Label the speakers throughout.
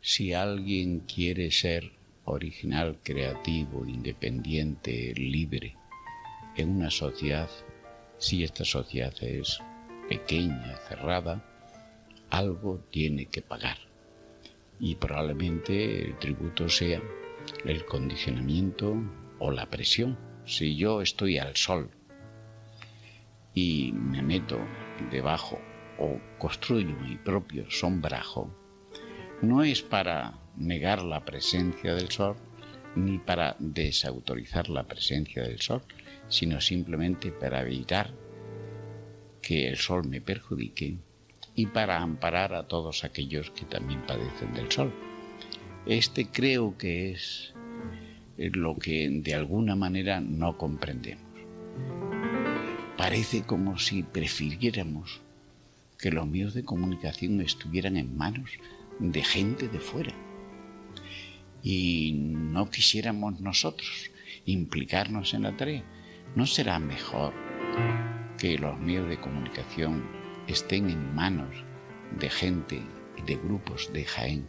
Speaker 1: Si alguien quiere ser original, creativo, independiente, libre, en una sociedad, si esta sociedad es pequeña, cerrada, algo tiene que pagar. Y probablemente el tributo sea el condicionamiento o la presión. Si yo estoy al sol y me meto debajo o construyo mi propio sombrajo, no es para negar la presencia del sol ni para desautorizar la presencia del sol, sino simplemente para evitar que el sol me perjudique y para amparar a todos aquellos que también padecen del sol. Este creo que es lo que de alguna manera no comprendemos. Parece como si prefiriéramos que los medios de comunicación estuvieran en manos de gente de fuera y no quisiéramos nosotros implicarnos en la tarea. ¿No será mejor que los medios de comunicación estén en manos de gente y de grupos de Jaén,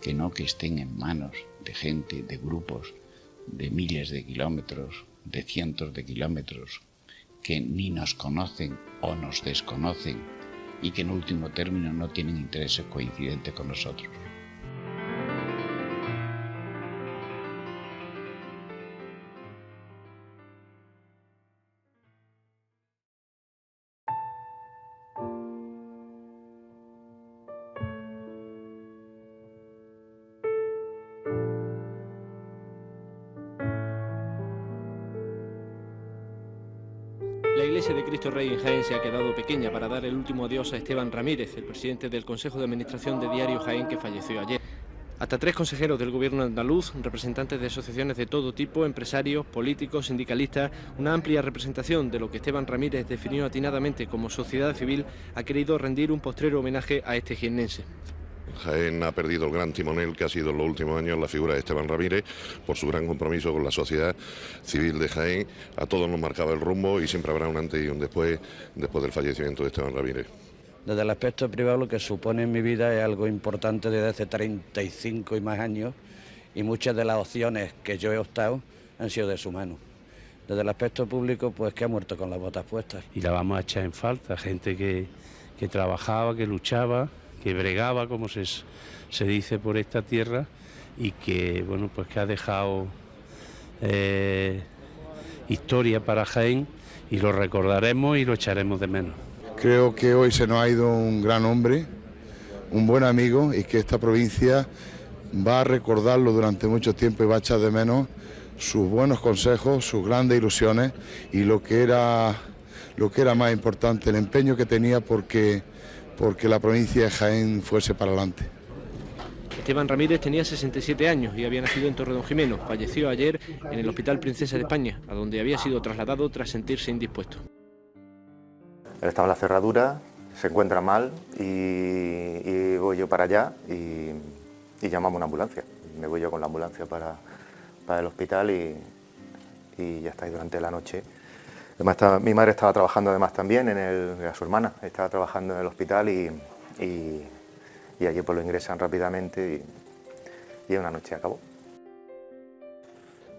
Speaker 1: que no que estén en manos de gente, de grupos de miles de kilómetros, de cientos de kilómetros, que ni nos conocen o nos desconocen y que en último término no tienen intereses coincidentes con nosotros?
Speaker 2: La Iglesia de Cristo Rey en Jaén se ha quedado pequeña para dar el último adiós a Esteban Ramírez, el presidente del Consejo de Administración de Diario Jaén, que falleció ayer. Hasta 3 consejeros del gobierno andaluz, representantes de asociaciones de todo tipo, empresarios, políticos, sindicalistas, una amplia representación de lo que Esteban Ramírez definió atinadamente como sociedad civil, ha querido rendir un postrero homenaje a este jiennense.
Speaker 3: Jaén ha perdido el gran timonel que ha sido en los últimos años la figura de Esteban Ramírez por su gran compromiso con la sociedad civil de Jaén. A todos nos marcaba el rumbo y siempre habrá un antes y un después del fallecimiento de Esteban Ramírez.
Speaker 4: Desde el aspecto privado, lo que supone en mi vida es algo importante desde hace 35 y más años, y muchas de las opciones que yo he optado han sido de su mano. Desde el aspecto público, pues que ha muerto con las botas puestas.
Speaker 5: Y la vamos a echar en falta, gente que trabajaba, que luchaba, que bregaba, como se dice, por esta tierra, y que, bueno, pues que ha dejado historia para Jaén, y lo recordaremos y lo echaremos de menos.
Speaker 6: Creo que hoy se nos ha ido un gran hombre, un buen amigo, y que esta provincia va a recordarlo durante mucho tiempo y va a echar de menos sus buenos consejos, sus grandes ilusiones y lo que era más importante, el empeño que tenía porque la provincia de Jaén fuese para adelante.
Speaker 2: Esteban Ramírez tenía 67 años y había nacido en Torredonjimeno. Falleció ayer en el Hospital Princesa de España, a donde había sido trasladado tras sentirse indispuesto.
Speaker 7: Él estaba en la cerradura, se encuentra mal y voy yo para allá y llamamos una ambulancia. Me voy yo con la ambulancia para el hospital y ya está ahí durante la noche. Además, mi madre estaba trabajando además también, su hermana estaba trabajando en el hospital y allí pues lo ingresan rápidamente y una noche acabó.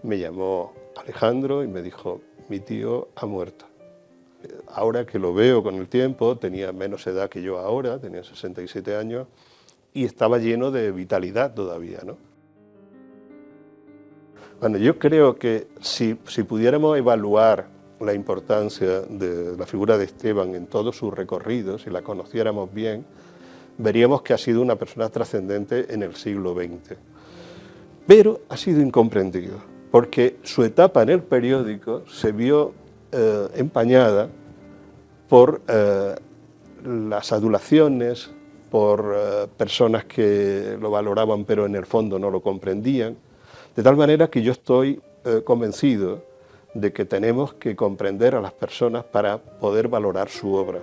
Speaker 8: Me llamó Alejandro y me dijo, mi tío ha muerto. Ahora que lo veo con el tiempo, tenía menos edad que yo ahora, tenía 67 años y estaba lleno de vitalidad todavía, ¿no? Bueno, yo creo que si pudiéramos evaluar la importancia de la figura de Esteban en todo su recorrido, si la conociéramos bien, veríamos que ha sido una persona trascendente en el siglo XX. Pero ha sido incomprendido, porque su etapa en el periódico se vio empañada por las adulaciones, por personas que lo valoraban pero en el fondo no lo comprendían, de tal manera que yo estoy convencido de que tenemos que comprender a las personas para poder valorar su obra.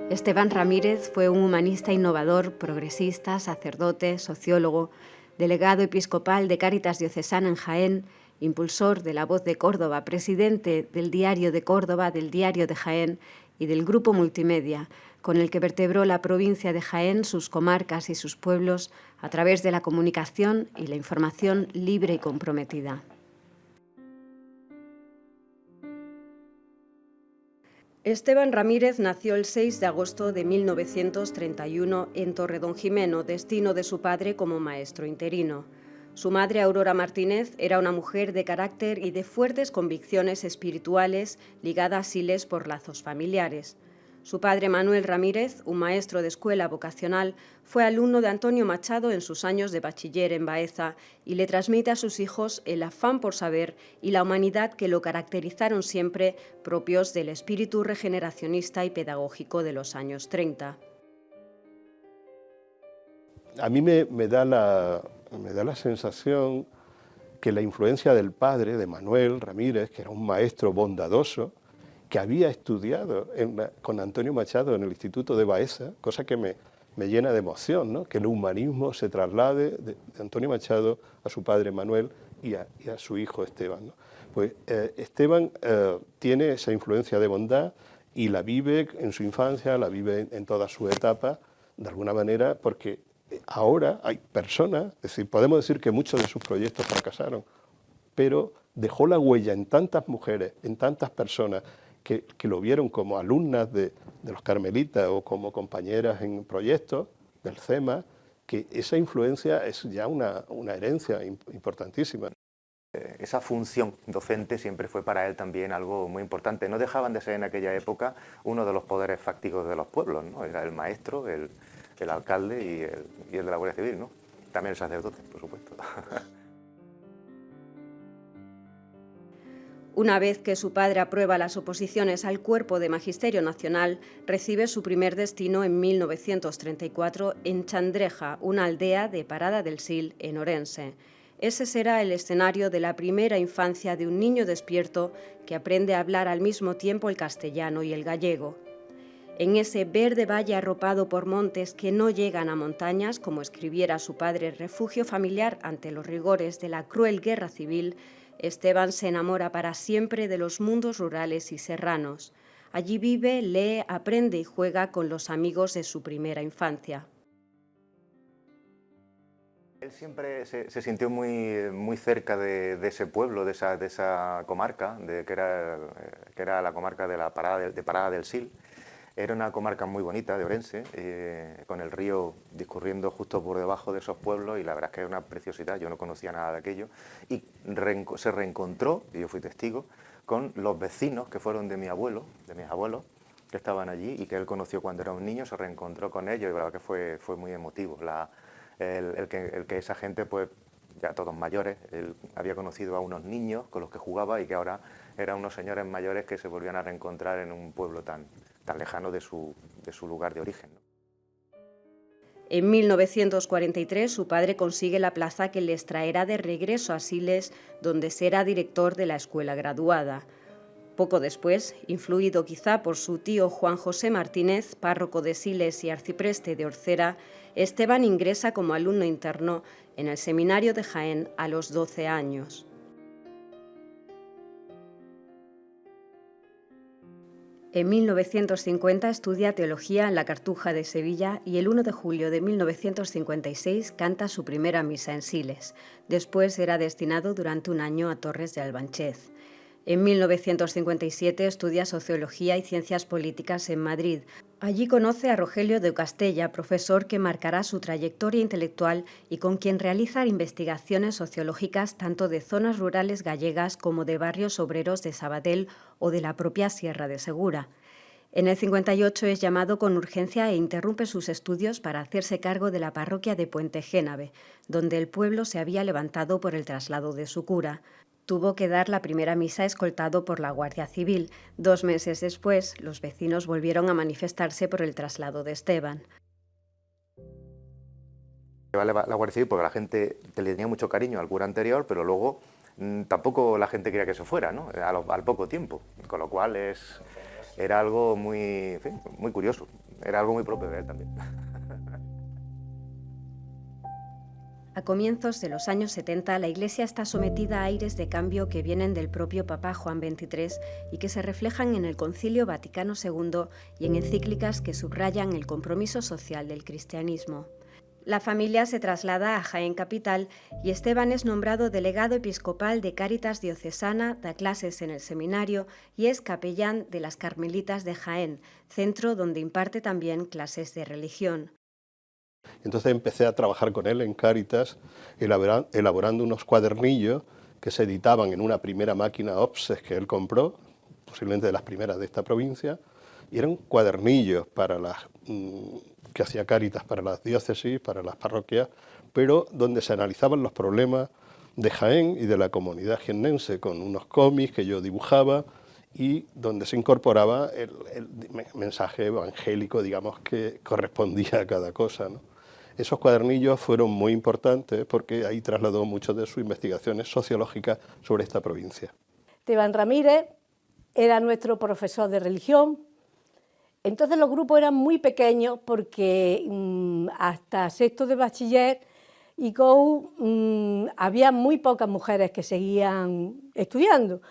Speaker 9: Esteban Ramírez fue un humanista innovador, progresista, sacerdote, sociólogo, delegado episcopal de Cáritas Diocesana en Jaén, impulsor de La Voz de Córdoba, presidente del Diario de Córdoba, del Diario de Jaén y del Grupo Multimedia, con el que vertebró la provincia de Jaén, sus comarcas y sus pueblos a través de la comunicación y la información libre y comprometida. Esteban Ramírez nació el 6 de agosto de 1931 en Torredonjimeno, destino de su padre como maestro interino. Su madre, Aurora Martínez, era una mujer de carácter y de fuertes convicciones espirituales ligada a Siles por lazos familiares. Su padre, Manuel Ramírez, un maestro de escuela vocacional, fue alumno de Antonio Machado en sus años de bachiller en Baeza y le transmite a sus hijos el afán por saber y la humanidad que lo caracterizaron siempre, propios del espíritu regeneracionista y pedagógico de los años 30.
Speaker 8: A mí me da la sensación que la influencia del padre, de Manuel Ramírez, que era un maestro bondadoso, que había estudiado con Antonio Machado en el Instituto de Baeza, cosa que me llena de emoción, ¿no? Que el humanismo se traslade de Antonio Machado a su padre Manuel y a su hijo Esteban, ¿no? Pues Esteban tiene esa influencia de bondad y la vive en su infancia, la vive en toda su etapa, de alguna manera, porque ahora hay personas, es decir, podemos decir que muchos de sus proyectos fracasaron, pero dejó la huella en tantas mujeres, en tantas personas que lo vieron como alumnas de los carmelitas o como compañeras en proyectos del CEMA, que esa influencia es ya una herencia importantísima.
Speaker 7: Esa función docente siempre fue para él también algo muy importante. No dejaban de ser en aquella época uno de los poderes fácticos de los pueblos, ¿no? Era el maestro, el alcalde y el de la Guardia Civil, ¿no? También el sacerdote, por supuesto.
Speaker 9: Una vez que su padre aprueba las oposiciones al Cuerpo de Magisterio Nacional, recibe su primer destino en 1934 en Chandreja, una aldea de Parada del Sil, en Orense. Ese será el escenario de la primera infancia de un niño despierto que aprende a hablar al mismo tiempo el castellano y el gallego. En ese verde valle arropado por montes que no llegan a montañas, como escribiera su padre, refugio familiar ante los rigores de la cruel guerra civil, Esteban se enamora para siempre de los mundos rurales y serranos. Allí vive, lee, aprende y juega con los amigos de su primera infancia.
Speaker 7: Él siempre se sintió muy cerca de ese pueblo, de esa comarca, que era la comarca de Parada del Sil. Era una comarca muy bonita de Orense, con el río discurriendo justo por debajo de esos pueblos, y la verdad es que era una preciosidad. Yo no conocía nada de aquello, y se reencontró, y yo fui testigo, con los vecinos que fueron de mis abuelos, que estaban allí y que él conoció cuando era un niño. Se reencontró con ellos y la verdad que fue muy emotivo. El que esa gente, pues ya todos mayores, él había conocido a unos niños con los que jugaba y que ahora eran unos señores mayores que se volvían a reencontrar en un pueblo tan lejano de su lugar de origen, ¿no?
Speaker 9: En 1943 su padre consigue la plaza que les traerá de regreso a Siles, donde será director de la escuela graduada. Poco después, influido quizá por su tío Juan José Martínez, párroco de Siles y arcipreste de Orcera, Esteban ingresa como alumno interno en el seminario de Jaén a los 12 años. En 1950 estudia teología en la Cartuja de Sevilla y el 1 de julio de 1956 canta su primera misa en Siles. Después será destinado durante un año a Torres de Albanchez. En 1957 estudia Sociología y Ciencias Políticas en Madrid. Allí conoce a Rogelio de Castella, profesor que marcará su trayectoria intelectual y con quien realiza investigaciones sociológicas tanto de zonas rurales gallegas como de barrios obreros de Sabadell o de la propia Sierra de Segura. En el 58 es llamado con urgencia e interrumpe sus estudios para hacerse cargo de la parroquia de Puente Génave, donde el pueblo se había levantado por el traslado de su cura. Tuvo que dar la primera misa escoltado por la Guardia Civil. 2 meses después, los vecinos volvieron a manifestarse por el traslado de Esteban.
Speaker 7: La Guardia Civil porque la gente le tenía mucho cariño al cura anterior, pero luego tampoco la gente quería que se fuera, ¿no? Al poco tiempo, con lo cual era algo muy curioso, era algo muy propio de él también.
Speaker 9: A comienzos de los años 70, la Iglesia está sometida a aires de cambio que vienen del propio Papa Juan XXIII y que se reflejan en el Concilio Vaticano II y en encíclicas que subrayan el compromiso social del cristianismo. La familia se traslada a Jaén capital y Esteban es nombrado delegado episcopal de Cáritas Diocesana, da clases en el seminario y es capellán de las Carmelitas de Jaén, centro donde imparte también clases de religión.
Speaker 8: Entonces empecé a trabajar con él en Cáritas, elaborando unos cuadernillos que se editaban en una primera máquina Opses que él compró, posiblemente de las primeras de esta provincia, y eran cuadernillos para que hacía Cáritas para las diócesis, para las parroquias, pero donde se analizaban los problemas de Jaén y de la comunidad jiennense, con unos cómics que yo dibujaba y donde se incorporaba el mensaje evangélico, digamos, que correspondía a cada cosa, ¿no? Esos cuadernillos fueron muy importantes porque ahí trasladó muchas de sus investigaciones sociológicas sobre esta provincia.
Speaker 10: Esteban Ramírez era nuestro profesor de religión. Entonces los grupos eran muy pequeños porque hasta sexto de bachiller y había muy pocas mujeres que seguían estudiando.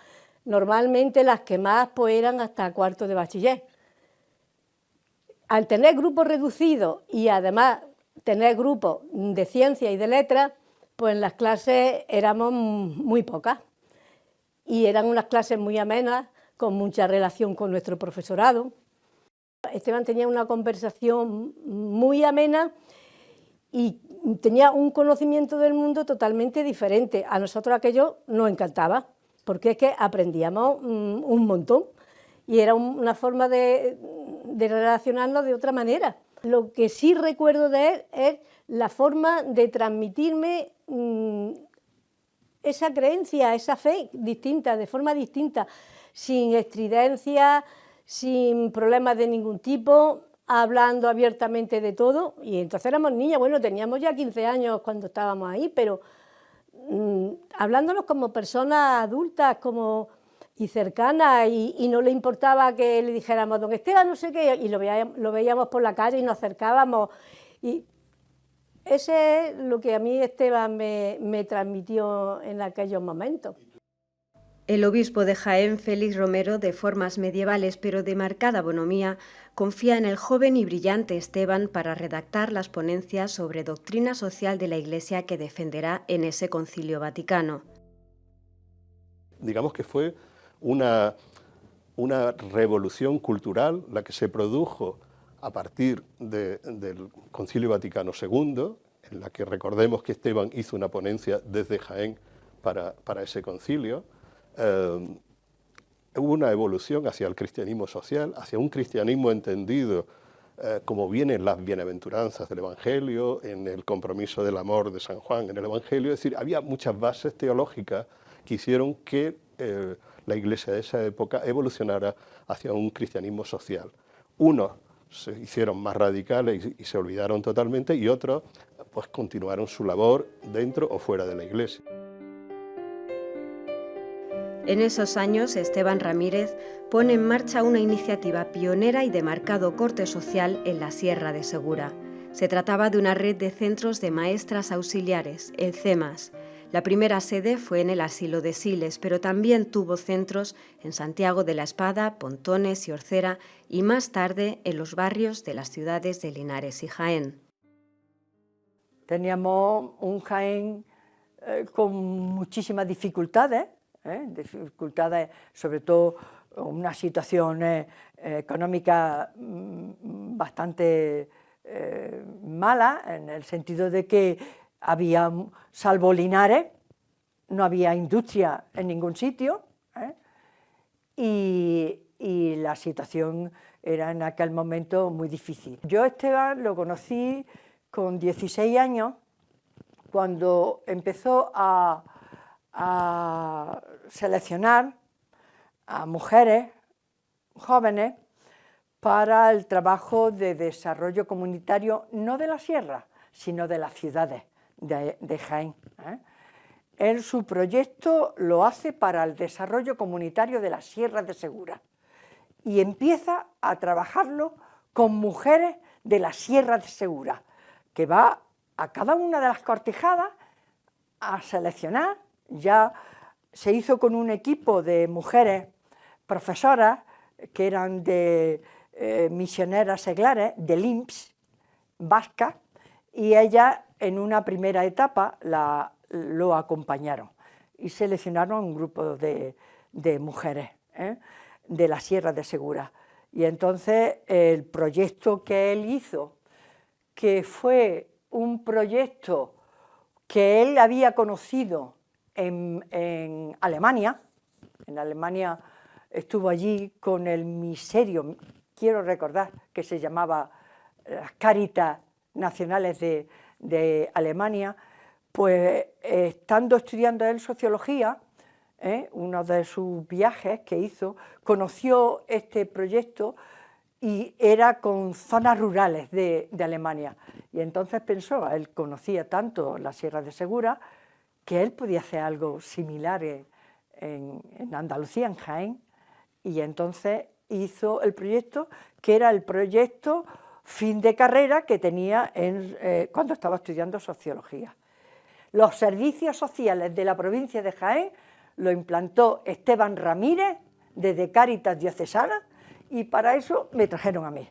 Speaker 10: Normalmente las que más pues, eran hasta cuarto de bachiller. Al tener grupos reducidos y además tener grupos de ciencia y de letras, pues en las clases éramos muy pocas. Y eran unas clases muy amenas, con mucha relación con nuestro profesorado. Esteban tenía una conversación muy amena y tenía un conocimiento del mundo totalmente diferente. A nosotros aquello nos encantaba, porque es que aprendíamos un montón y era una forma de relacionarnos de otra manera. Lo que sí recuerdo de él es la forma de transmitirme esa creencia, esa fe distinta, de forma distinta, sin estridencia, sin problemas de ningún tipo, hablando abiertamente de todo. Y entonces éramos niñas, bueno, teníamos ya 15 años cuando estábamos ahí, pero hablándonos como personas adultas y cercanas, y no le importaba que le dijéramos don Esteban no sé qué, y lo veíamos por la calle y nos acercábamos. Y ese es lo que a mí Esteban me transmitió en aquellos momentos.
Speaker 9: El obispo de Jaén, Félix Romero, de formas medievales pero de marcada bonomía, confía en el joven y brillante Esteban para redactar las ponencias sobre doctrina social de la Iglesia que defenderá en ese Concilio Vaticano.
Speaker 8: Digamos que fue una revolución cultural la que se produjo a partir del Concilio Vaticano II, en la que recordemos que Esteban hizo una ponencia desde Jaén para ese concilio. Hubo una evolución hacia el cristianismo social, hacia un cristianismo entendido como vienen las bienaventuranzas del Evangelio, en el compromiso del amor de San Juan en el Evangelio. Es decir, había muchas bases teológicas que hicieron que la Iglesia de esa época evolucionara hacia un cristianismo social. Unos se hicieron más radicales y se olvidaron totalmente, y otros pues continuaron su labor dentro o fuera de la Iglesia.
Speaker 9: En esos años, Esteban Ramírez pone en marcha una iniciativa pionera y de marcado corte social en la Sierra de Segura. Se trataba de una red de centros de maestras auxiliares, el CEMAS. La primera sede fue en el asilo de Siles, pero también tuvo centros en Santiago de la Espada, Pontones y Orcera, y más tarde en los barrios de las ciudades de Linares y Jaén.
Speaker 10: Teníamos un Jaén con muchísimas dificultades, sobre todo una situación económica bastante mala, en el sentido de que había, salvo Linares, no había industria en ningún sitio, y la situación era en aquel momento muy difícil. Yo a Esteban lo conocí con 16 años, cuando empezó a seleccionar a mujeres jóvenes para el trabajo de desarrollo comunitario, no de la sierra, sino de las ciudades de Jaén. Él su proyecto lo hace para el desarrollo comunitario de la Sierra de Segura y empieza a trabajarlo con mujeres de la Sierra de Segura, que va
Speaker 11: a cada una de las cortijadas a seleccionar. Ya se hizo con un equipo de mujeres profesoras que eran de misioneras seglares, de LIMPS, vascas, y ellas en una primera etapa lo acompañaron y seleccionaron un grupo de mujeres de la Sierra de Segura. Y entonces el proyecto que él hizo, que fue un proyecto que él había conocido en Alemania. En Alemania estuvo allí con el misterio, quiero recordar, que se llamaba las Cáritas Nacionales de Alemania. Pues estando estudiando él sociología, uno de sus viajes que hizo, conoció este proyecto y era con zonas rurales de Alemania. Y entonces pensó, él conocía tanto la Sierra de Segura, que él podía hacer algo similar en Andalucía, en Jaén, y entonces hizo el proyecto, que era el proyecto fin de carrera que tenía cuando estaba estudiando sociología. Los servicios sociales de la provincia de Jaén lo implantó Esteban Ramírez, desde Cáritas Diocesana, y para eso me trajeron a mí.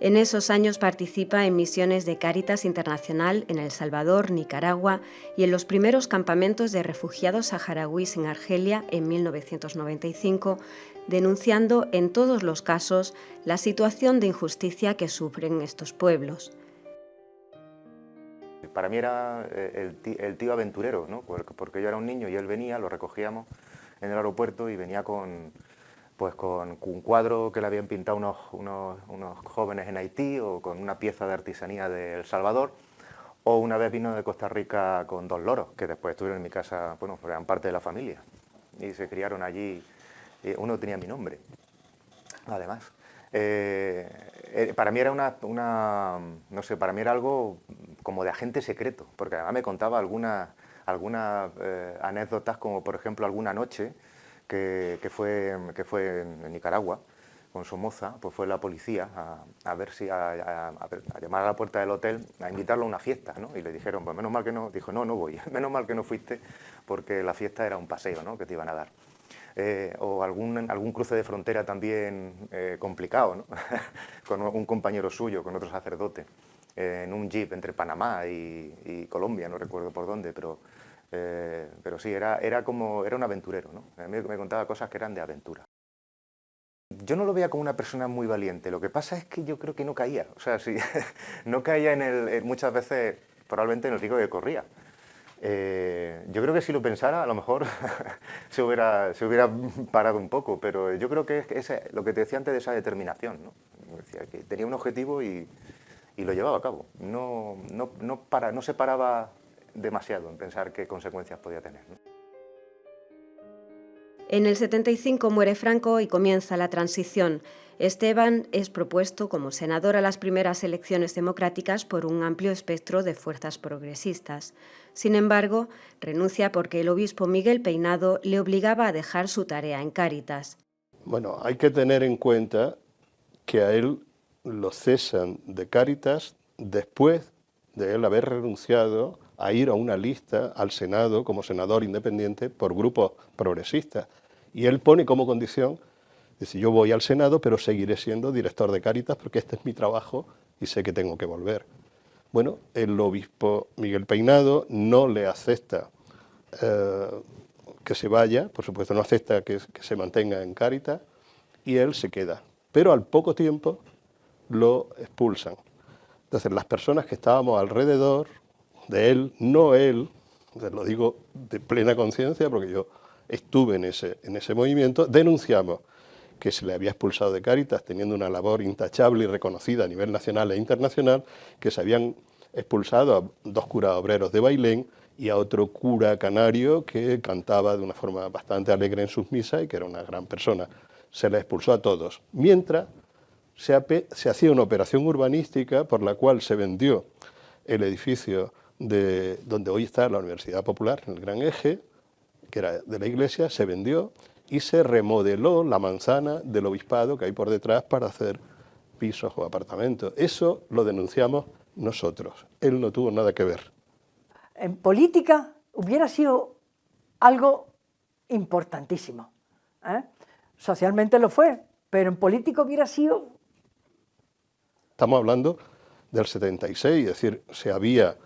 Speaker 9: En esos años participa en misiones de Cáritas Internacional en El Salvador, Nicaragua y en los primeros campamentos de refugiados saharauis en Argelia en 1995, denunciando en todos los casos la situación de injusticia que sufren estos pueblos.
Speaker 7: Para mí era el tío aventurero, ¿no? Porque yo era un niño y él venía, lo recogíamos en el aeropuerto y venía con un cuadro que le habían pintado unos jóvenes en Haití, o con una pieza de artesanía de El Salvador, o una vez vino de Costa Rica con 2 loros, que después estuvieron en mi casa, bueno, eran parte de la familia, y se criaron allí. Uno tenía mi nombre, además. Para mí era no sé, para mí era algo como de agente secreto, porque además me contaba algunas anécdotas, como por ejemplo alguna noche que fue en Nicaragua con Somoza, pues fue la policía a llamar a la puerta del hotel a invitarlo a una fiesta, ¿no? Y le dijeron, pues menos mal que no, dijo, no voy, menos mal que no fuiste, porque la fiesta era un paseo, ¿no?, que te iban a dar. O algún cruce de frontera también complicado, ¿no? Con un compañero suyo, con otro sacerdote, en un jeep entre Panamá y Colombia, no recuerdo por dónde, pero sí, era un aventurero, ¿no? A mí me contaba cosas que eran de aventura. Yo no lo veía como una persona muy valiente, lo que pasa es que yo creo que no caía, o sea, sí, no caía muchas veces probablemente en el riesgo que corría. Yo creo que si lo pensara, a lo mejor se hubiera parado un poco, pero yo creo que es lo que te decía antes de esa determinación, ¿no? Decía que tenía un objetivo y lo llevaba a cabo. No se paraba demasiado en pensar qué consecuencias podía tener, ¿no?
Speaker 9: En el 75 muere Franco y comienza la transición. Esteban es propuesto como senador a las primeras elecciones democráticas por un amplio espectro de fuerzas progresistas. Sin embargo, renuncia porque el obispo Miguel Peinado le obligaba a dejar su tarea en Cáritas.
Speaker 8: Bueno, hay que tener en cuenta que a él lo cesan de Cáritas después de él haber renunciado a ir a una lista al Senado como senador independiente por grupos progresistas. Y él pone como condición, dice, yo voy al Senado, pero seguiré siendo director de Cáritas porque este es mi trabajo y sé que tengo que volver. Bueno, el obispo Miguel Peinado no le acepta que se vaya, por supuesto no acepta que se mantenga en Cáritas, y él se queda. Pero al poco tiempo lo expulsan. Entonces las personas que estábamos alrededor de él, no él, lo digo de plena conciencia porque yo estuve en ese movimiento, denunciamos que se le había expulsado de Cáritas teniendo una labor intachable y reconocida a nivel nacional e internacional, que se habían expulsado a 2 curas obreros de Bailén y a otro cura canario que cantaba de una forma bastante alegre en sus misas y que era una gran persona. Se le expulsó a todos, mientras se hacía una operación urbanística por la cual se vendió el edificio donde hoy está la Universidad Popular, en el Gran Eje, que era de la iglesia, se vendió y se remodeló la manzana del obispado que hay por detrás para hacer pisos o apartamentos. Eso lo denunciamos nosotros. Él no tuvo nada que ver.
Speaker 11: En política hubiera sido algo importantísimo, ¿eh? Socialmente lo fue, pero en política hubiera sido...
Speaker 8: Estamos hablando del 76, es decir, se había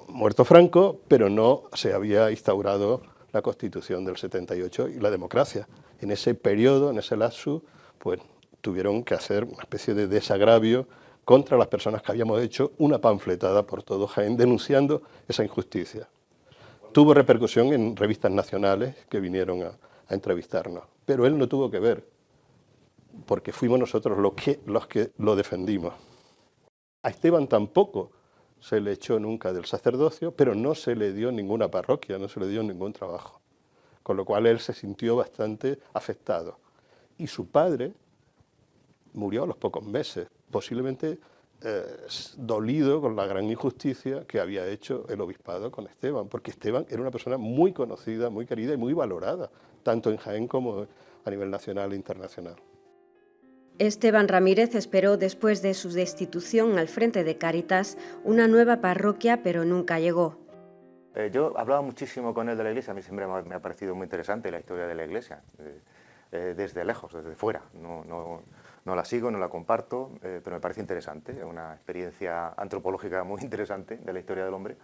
Speaker 8: muerto Franco, pero no se había instaurado la Constitución del 78 y la democracia. En ese periodo, en ese lapsus, pues tuvieron que hacer una especie de desagravio contra las personas que habíamos hecho una panfletada por todo Jaén denunciando esa injusticia. Tuvo repercusión en revistas nacionales que vinieron a entrevistarnos, pero él no tuvo que ver, porque fuimos nosotros los que lo defendimos. A Esteban tampoco se le echó nunca del sacerdocio, pero no se le dio ninguna parroquia, no se le dio ningún trabajo, con lo cual él se sintió bastante afectado. Y su padre murió a los pocos meses, posiblemente dolido con la gran injusticia que había hecho el obispado con Esteban, porque Esteban era una persona muy conocida, muy querida y muy valorada, tanto en Jaén como a nivel nacional e internacional.
Speaker 9: Esteban Ramírez esperó, después de su destitución al frente de Cáritas, una nueva parroquia, pero nunca llegó.
Speaker 7: Yo hablaba muchísimo con él de la Iglesia, a mí siempre me ha parecido muy interesante la historia de la Iglesia, desde lejos, desde fuera. No la sigo, no la comparto, pero me parece interesante, es una experiencia antropológica muy interesante de la historia del hombre.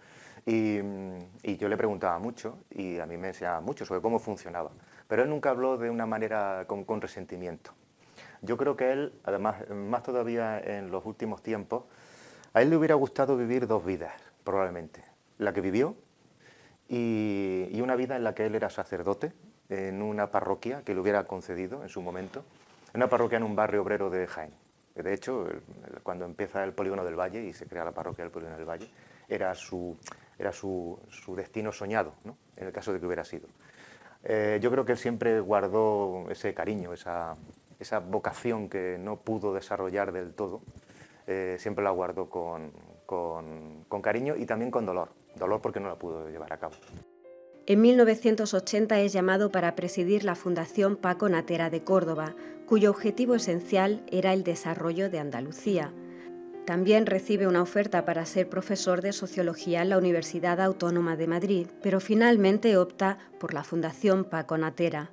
Speaker 7: Y yo le preguntaba mucho y a mí me enseñaba mucho sobre cómo funcionaba, pero él nunca habló de una manera con resentimiento. Yo creo que él, además, más todavía en los últimos tiempos, a él le hubiera gustado vivir dos vidas, probablemente. La que vivió y una vida en la que él era sacerdote, en una parroquia que le hubiera concedido en su momento, una parroquia en un barrio obrero de Jaén. De hecho, cuando empieza el Polígono del Valle y se crea la parroquia del Polígono del Valle, era su destino soñado, ¿no? En el caso de que hubiera sido. Yo creo que él siempre guardó ese cariño, esa vocación que no pudo desarrollar del todo, siempre la guardó con cariño y también con dolor porque no la pudo llevar a cabo.
Speaker 9: En 1980 es llamado para presidir la Fundación Paco Natera de Córdoba, cuyo objetivo esencial era el desarrollo de Andalucía. También recibe una oferta para ser profesor de Sociología en la Universidad Autónoma de Madrid, pero finalmente opta por la Fundación Paco Natera.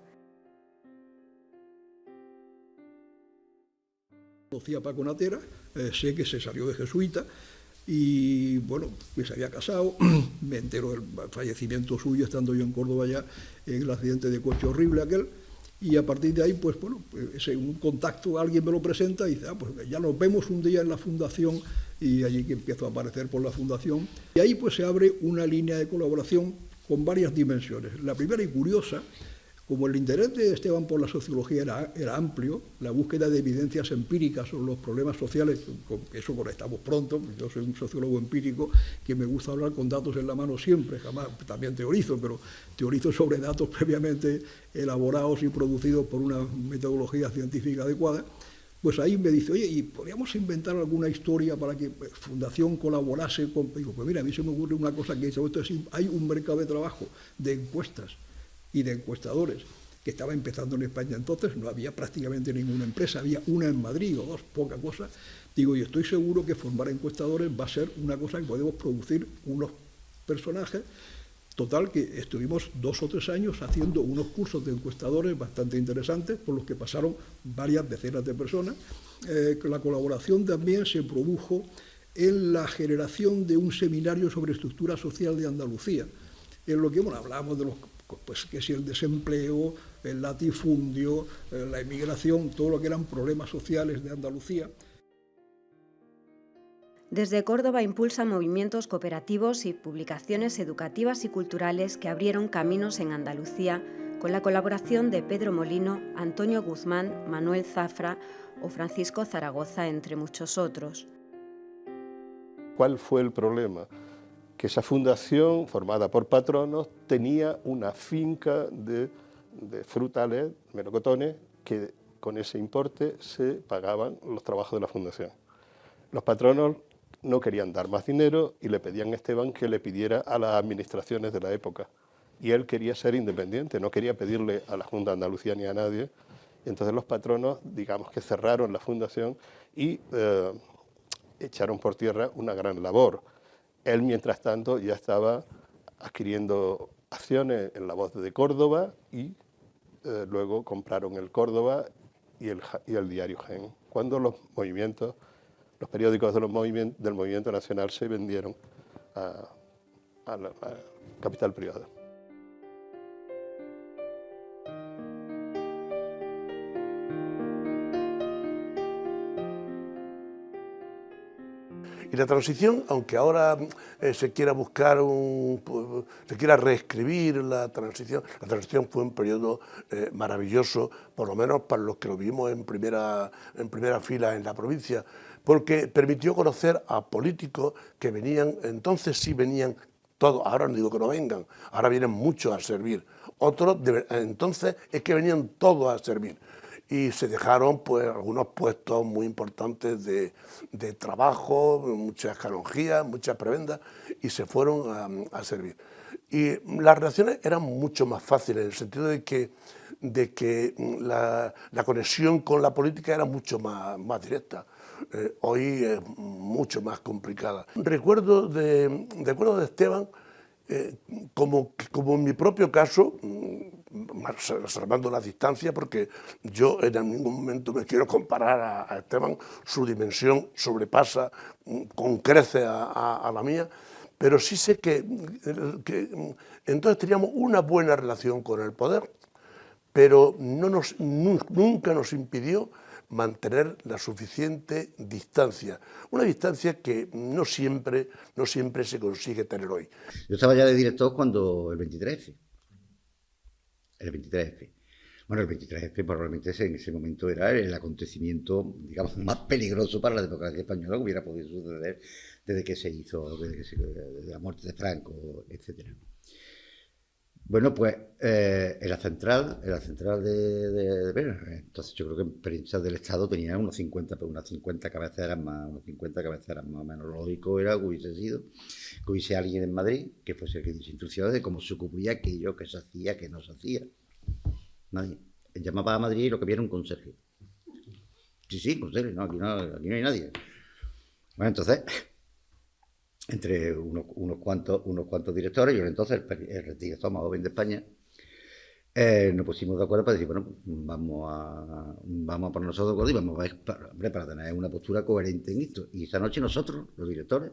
Speaker 12: Conocí a Paco Natera, sé que se salió de jesuita y bueno, pues se había casado, me entero del fallecimiento suyo estando yo en Córdoba ya, en el accidente de coche horrible aquel, y a partir de ahí, pues bueno, un contacto, alguien me lo presenta y dice, pues ya nos vemos un día en la fundación, y allí que empiezo a aparecer por la fundación, y ahí pues se abre una línea de colaboración con varias dimensiones. La primera y curiosa, como el interés de Esteban por la sociología era amplio, la búsqueda de evidencias empíricas sobre los problemas sociales, con eso conectamos pronto, yo soy un sociólogo empírico que me gusta hablar con datos en la mano siempre, jamás, también teorizo, pero teorizo sobre datos previamente elaborados y producidos por una metodología científica adecuada. Pues ahí me dice, oye, ¿y podríamos inventar alguna historia para que Fundación colaborase con...? Digo, pues mira, a mí se me ocurre una cosa que hay un mercado de trabajo de encuestas y de encuestadores, que estaba empezando en España entonces, no había prácticamente ninguna empresa, había una en Madrid o dos, poca cosa. Digo, y estoy seguro que formar encuestadores va a ser una cosa que podemos producir unos personajes. Total, que estuvimos 2 o 3 años haciendo unos cursos de encuestadores bastante interesantes, por los que pasaron varias decenas de personas. La colaboración también se produjo en la generación de un seminario sobre estructura social de Andalucía, en lo que hablamos de los... pues que si el desempleo, el latifundio, la emigración, todo lo que eran problemas sociales de Andalucía.
Speaker 9: Desde Córdoba impulsa movimientos cooperativos y publicaciones educativas y culturales que abrieron caminos en Andalucía, con la colaboración de Pedro Molino, Antonio Guzmán, Manuel Zafra o Francisco Zaragoza, entre muchos otros.
Speaker 8: ¿Cuál fue el problema? Que esa fundación, formada por patronos, tenía una finca de frutales, melocotones, que con ese importe se pagaban los trabajos de la fundación. Los patronos no querían dar más dinero y le pedían a Esteban que le pidiera a las administraciones de la época. Y él quería ser independiente, no quería pedirle a la Junta de Andalucía ni a nadie. Y entonces los patronos, digamos que cerraron la fundación y echaron por tierra una gran labor. Él, mientras tanto, ya estaba adquiriendo acciones en La Voz de Córdoba y luego compraron el Córdoba y el diario Jaén, cuando los periódicos del movimiento nacional se vendieron a la capital privada.
Speaker 13: Y la transición, aunque ahora se quiera buscar se quiera reescribir la transición fue un periodo maravilloso, por lo menos para los que lo vivimos en primera fila en la provincia, porque permitió conocer a políticos que venían, entonces sí venían todos, ahora no digo que no vengan, ahora vienen muchos a servir, otros entonces es que venían todos a servir. Y se dejaron pues algunos puestos muy importantes de trabajo, muchas canonjías, muchas prebendas, y se fueron a servir. Y las relaciones eran mucho más fáciles, en el sentido de que la conexión con la política era mucho más directa. Hoy es mucho más complicada. Recuerdo de Esteban, como en mi propio caso, salvando la distancia, porque yo en ningún momento me quiero comparar a Esteban, su dimensión sobrepasa con creces a la mía, pero sí sé que entonces teníamos una buena relación con el poder, pero nunca nos impidió mantener la suficiente distancia, una distancia que no siempre se consigue tener hoy.
Speaker 14: Yo estaba ya de director cuando el 23F. El 23F. Bueno, el 23F probablemente en ese momento era el acontecimiento, digamos, más peligroso para la democracia española que hubiera podido suceder desde la muerte de Franco, etc. Bueno, pues en la central de Pena, entonces yo creo que en prensa del Estado tenía unas 50 cabeceras más o menos. Lógico era que hubiese alguien en Madrid que fuese el que diese instrucciones de cómo se ocurría aquello que se hacía, que no se hacía. Nadie. Él llamaba a Madrid y lo que había era un conserje. Sí, conserje, no, aquí no hay nadie. Bueno, entonces, entre unos cuantos directores, yo entonces el director más joven de España, nos pusimos de acuerdo para decir, bueno, vamos a poner nosotros de acuerdo y vamos a ver para tener una postura coherente en esto. Y esa noche nosotros, los directores,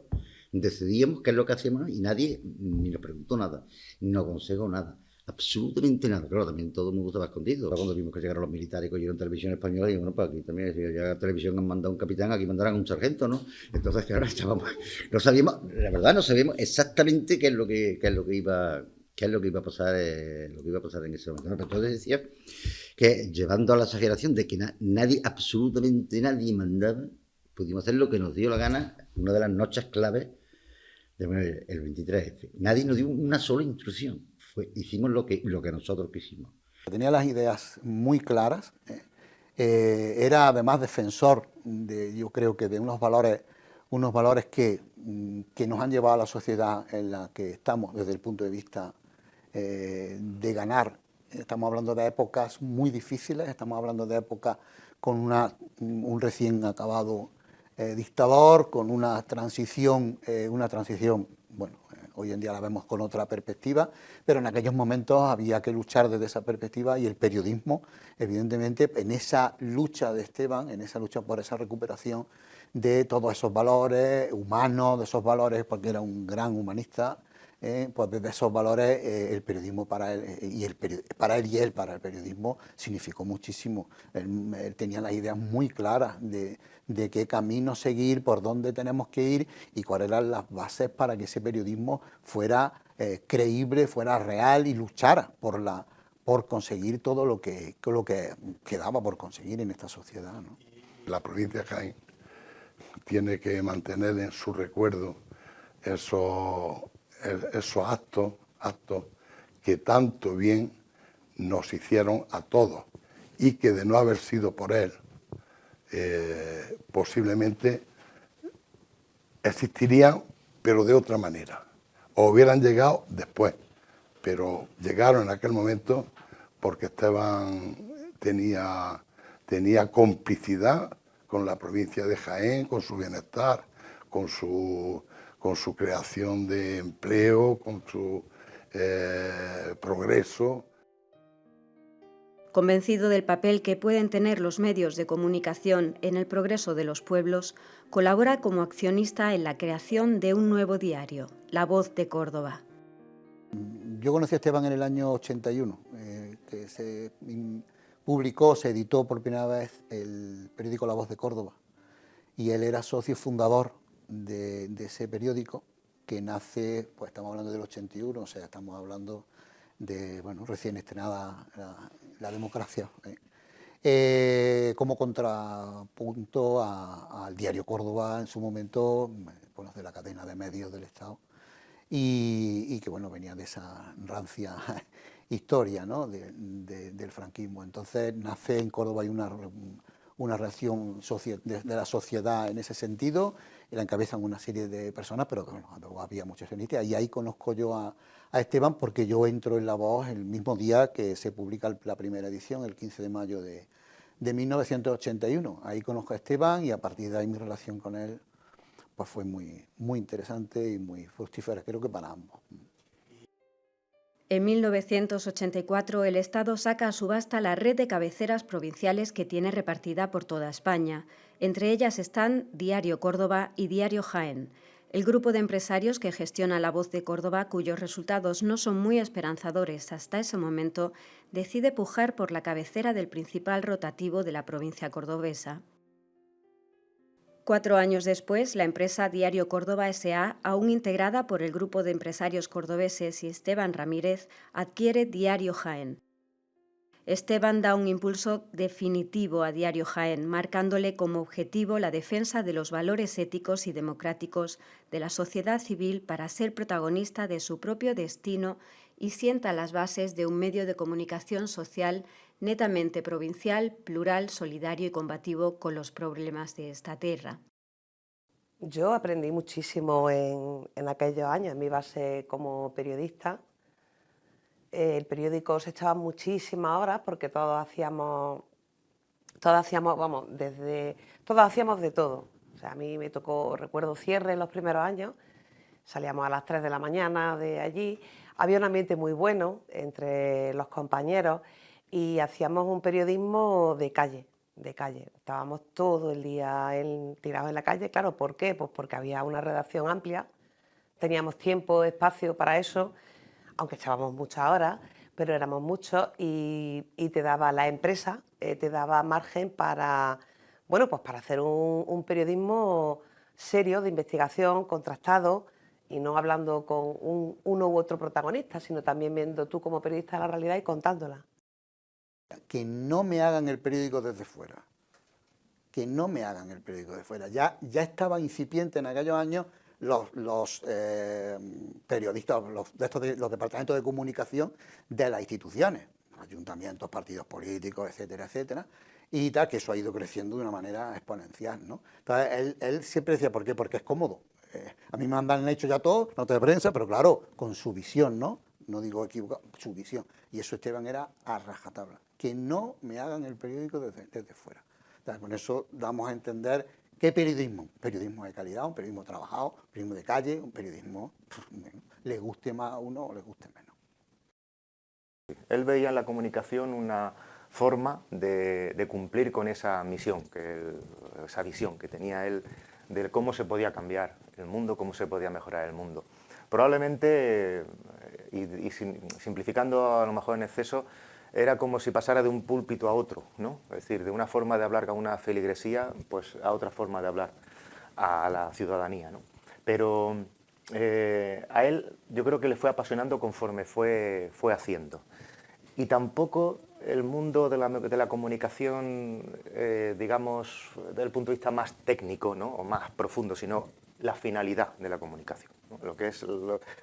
Speaker 14: decidíamos qué es lo que hacíamos y nadie ni nos preguntó nada, ni nos aconsejó nada, absolutamente nada. Claro, también todo el mundo estaba escondido. Cuando vimos que llegaron los militares y cogieron Televisión Española, y bueno, pues aquí también, si ya Televisión han mandado un capitán, aquí mandarán un sargento, ¿no? Entonces, claro, no sabíamos, la verdad, no sabíamos exactamente qué es lo que iba a pasar en ese momento. Pero entonces decía que, llevando a la exageración de que absolutamente nadie mandaba, pudimos hacer lo que nos dio la gana, una de las noches claves del 23F. Nadie nos dio una sola instrucción. Hicimos lo que nosotros quisimos.
Speaker 15: Tenía las ideas muy claras. Era además defensor yo creo que de unos valores que nos han llevado a la sociedad en la que estamos desde el punto de vista de ganar. Estamos hablando de épocas muy difíciles, estamos hablando de épocas con un recién acabado dictador, con una transición, bueno, hoy en día la vemos con otra perspectiva, pero en aquellos momentos había que luchar desde esa perspectiva y el periodismo, evidentemente, en esa lucha de Esteban, en esa lucha por esa recuperación de todos esos valores humanos, de esos valores, porque era un gran humanista, pues desde esos valores el periodismo para él y el periodismo significó muchísimo. Él tenía las ideas muy claras de qué camino seguir, por dónde tenemos que ir y cuáles eran las bases para que ese periodismo fuera creíble, fuera real y luchara por conseguir todo lo que quedaba por conseguir en esta sociedad, ¿no?
Speaker 6: La provincia de Jaén tiene que mantener en su recuerdo esos actos que tanto bien nos hicieron a todos y que de no haber sido por él, posiblemente existirían, pero de otra manera, o hubieran llegado después, pero llegaron en aquel momento porque Esteban tenía complicidad con la provincia de Jaén, con su bienestar, con su creación de empleo, con su progreso.
Speaker 9: Convencido del papel que pueden tener los medios de comunicación en el progreso de los pueblos, colabora como accionista en la creación de un nuevo diario, La Voz de Córdoba.
Speaker 15: Yo conocí a Esteban en el año 81, que se publicó, se editó por primera vez el periódico La Voz de Córdoba, y él era socio fundador de ese periódico, que nace, pues estamos hablando del 81, o sea, estamos hablando de, bueno, recién estrenada la democracia, como contrapunto al diario Córdoba en su momento, bueno, de la cadena de medios del Estado, y que, bueno, venía de esa rancia historia, ¿no?, del franquismo. Entonces nace en Córdoba, hay una reacción de la sociedad en ese sentido, y la encabezan una serie de personas, pero bueno, había muchos accionistas, y ahí conozco yo a Esteban, porque yo entro en La Voz el mismo día que se publica la primera edición, el 15 de mayo de 1981. Ahí conozco a Esteban, y a partir de ahí mi relación con él pues fue muy, muy interesante y muy fructífera, creo que para ambos.
Speaker 9: En 1984, el Estado saca a subasta la red de cabeceras provinciales que tiene repartida por toda España. Entre ellas están Diario Córdoba y Diario Jaén. El grupo de empresarios que gestiona La Voz de Córdoba, cuyos resultados no son muy esperanzadores hasta ese momento, decide pujar por la cabecera del principal rotativo de la provincia cordobesa. 4 años después, la empresa Diario Córdoba S.A., aún integrada por el grupo de empresarios cordobeses y Esteban Ramírez, adquiere Diario Jaén. Esteban da un impulso definitivo a Diario Jaén, marcándole como objetivo la defensa de los valores éticos y democráticos de la sociedad civil para ser protagonista de su propio destino, y sienta las bases de un medio de comunicación social netamente provincial, plural, solidario y combativo con los problemas de esta tierra.
Speaker 16: Yo aprendí muchísimo en aquellos años, en mi base como periodista. El periódico se echaba muchísimas horas porque todos hacíamos de todo. O sea, a mí me tocó, recuerdo, cierre en los primeros años, salíamos a las 3 de la mañana de allí, había un ambiente muy bueno entre los compañeros y hacíamos un periodismo de calle. Estábamos todo el día tirados en la calle. Claro, ¿por qué? Pues porque había una redacción amplia, teníamos tiempo, espacio para eso, aunque echábamos muchas horas, pero éramos muchos, y te daba la empresa, te daba margen para, bueno, pues para hacer un periodismo serio, de investigación, contrastado, y no hablando con uno u otro protagonista, sino también viendo tú como periodista la realidad y contándola.
Speaker 15: Que no me hagan el periódico desde fuera, que no me hagan el periódico desde fuera. Ya estaba incipiente en aquellos años los periodistas, los departamentos de comunicación de las instituciones, ayuntamientos, partidos políticos, etcétera, etcétera, y tal, que eso ha ido creciendo de una manera exponencial, ¿no? Entonces, él siempre decía, ¿por qué? Porque es cómodo. A mí me han hecho ya todo, nota de prensa, pero claro, con su visión, ¿no? No digo equivocado, su visión. Y eso Esteban era a rajatabla. Que no me hagan el periódico desde fuera. O sea, con eso damos a entender qué periodismo. Periodismo de calidad, un periodismo trabajado, un periodismo de calle, un periodismo, le guste más a uno o le guste menos.
Speaker 7: Él veía en la comunicación una forma de cumplir con esa misión, esa visión que tenía él de cómo se podía cambiar el mundo, cómo se podía mejorar el mundo. Probablemente, y simplificando a lo mejor en exceso, era como si pasara de un púlpito a otro, ¿no? Es decir, de una forma de hablar con una feligresía, pues a otra forma de hablar a la ciudadanía, ¿no? Pero a él yo creo que le fue apasionando conforme fue haciendo. Y tampoco el mundo de la comunicación, digamos, desde el punto de vista más técnico, ¿no?, o más profundo, sino la finalidad de la comunicación, ¿no? Lo que es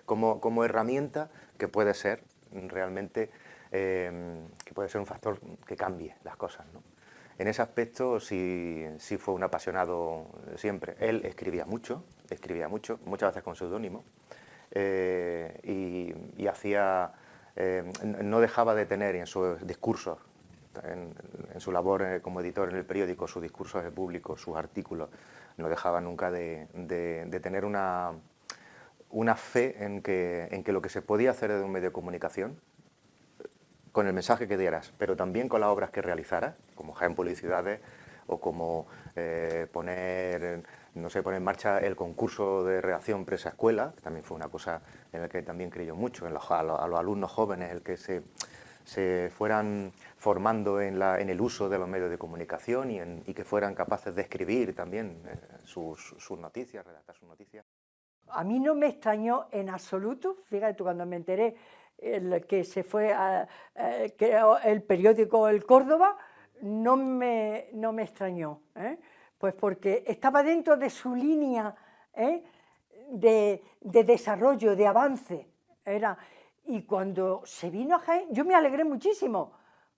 Speaker 7: como herramienta que puede ser realmente, que puede ser un factor que cambie las cosas, ¿no? En ese aspecto sí fue un apasionado siempre. Él escribía mucho, muchas veces con seudónimo, y hacía... no dejaba de tener en sus discursos, en en su labor como editor en el periódico, sus discursos públicos, sus artículos, no dejaba nunca de tener una fe en que lo que se podía hacer desde un medio de comunicación, con el mensaje que dieras, pero también con las obras que realizaras, como Jaén Publicidades, o como poner en marcha el concurso de redacción presa-escuela, que también fue una cosa en la que también creyó mucho, a los alumnos jóvenes, el que se fueran formando en el uso de los medios de comunicación y que fueran capaces de escribir también sus noticias, redactar sus noticias.
Speaker 11: A mí no me extrañó en absoluto, fíjate tú, cuando me enteré que se fue el periódico El Córdoba, no me extrañó, pues porque estaba dentro de su línea de desarrollo, de avance. Y cuando se vino a Jaén, yo me alegré muchísimo,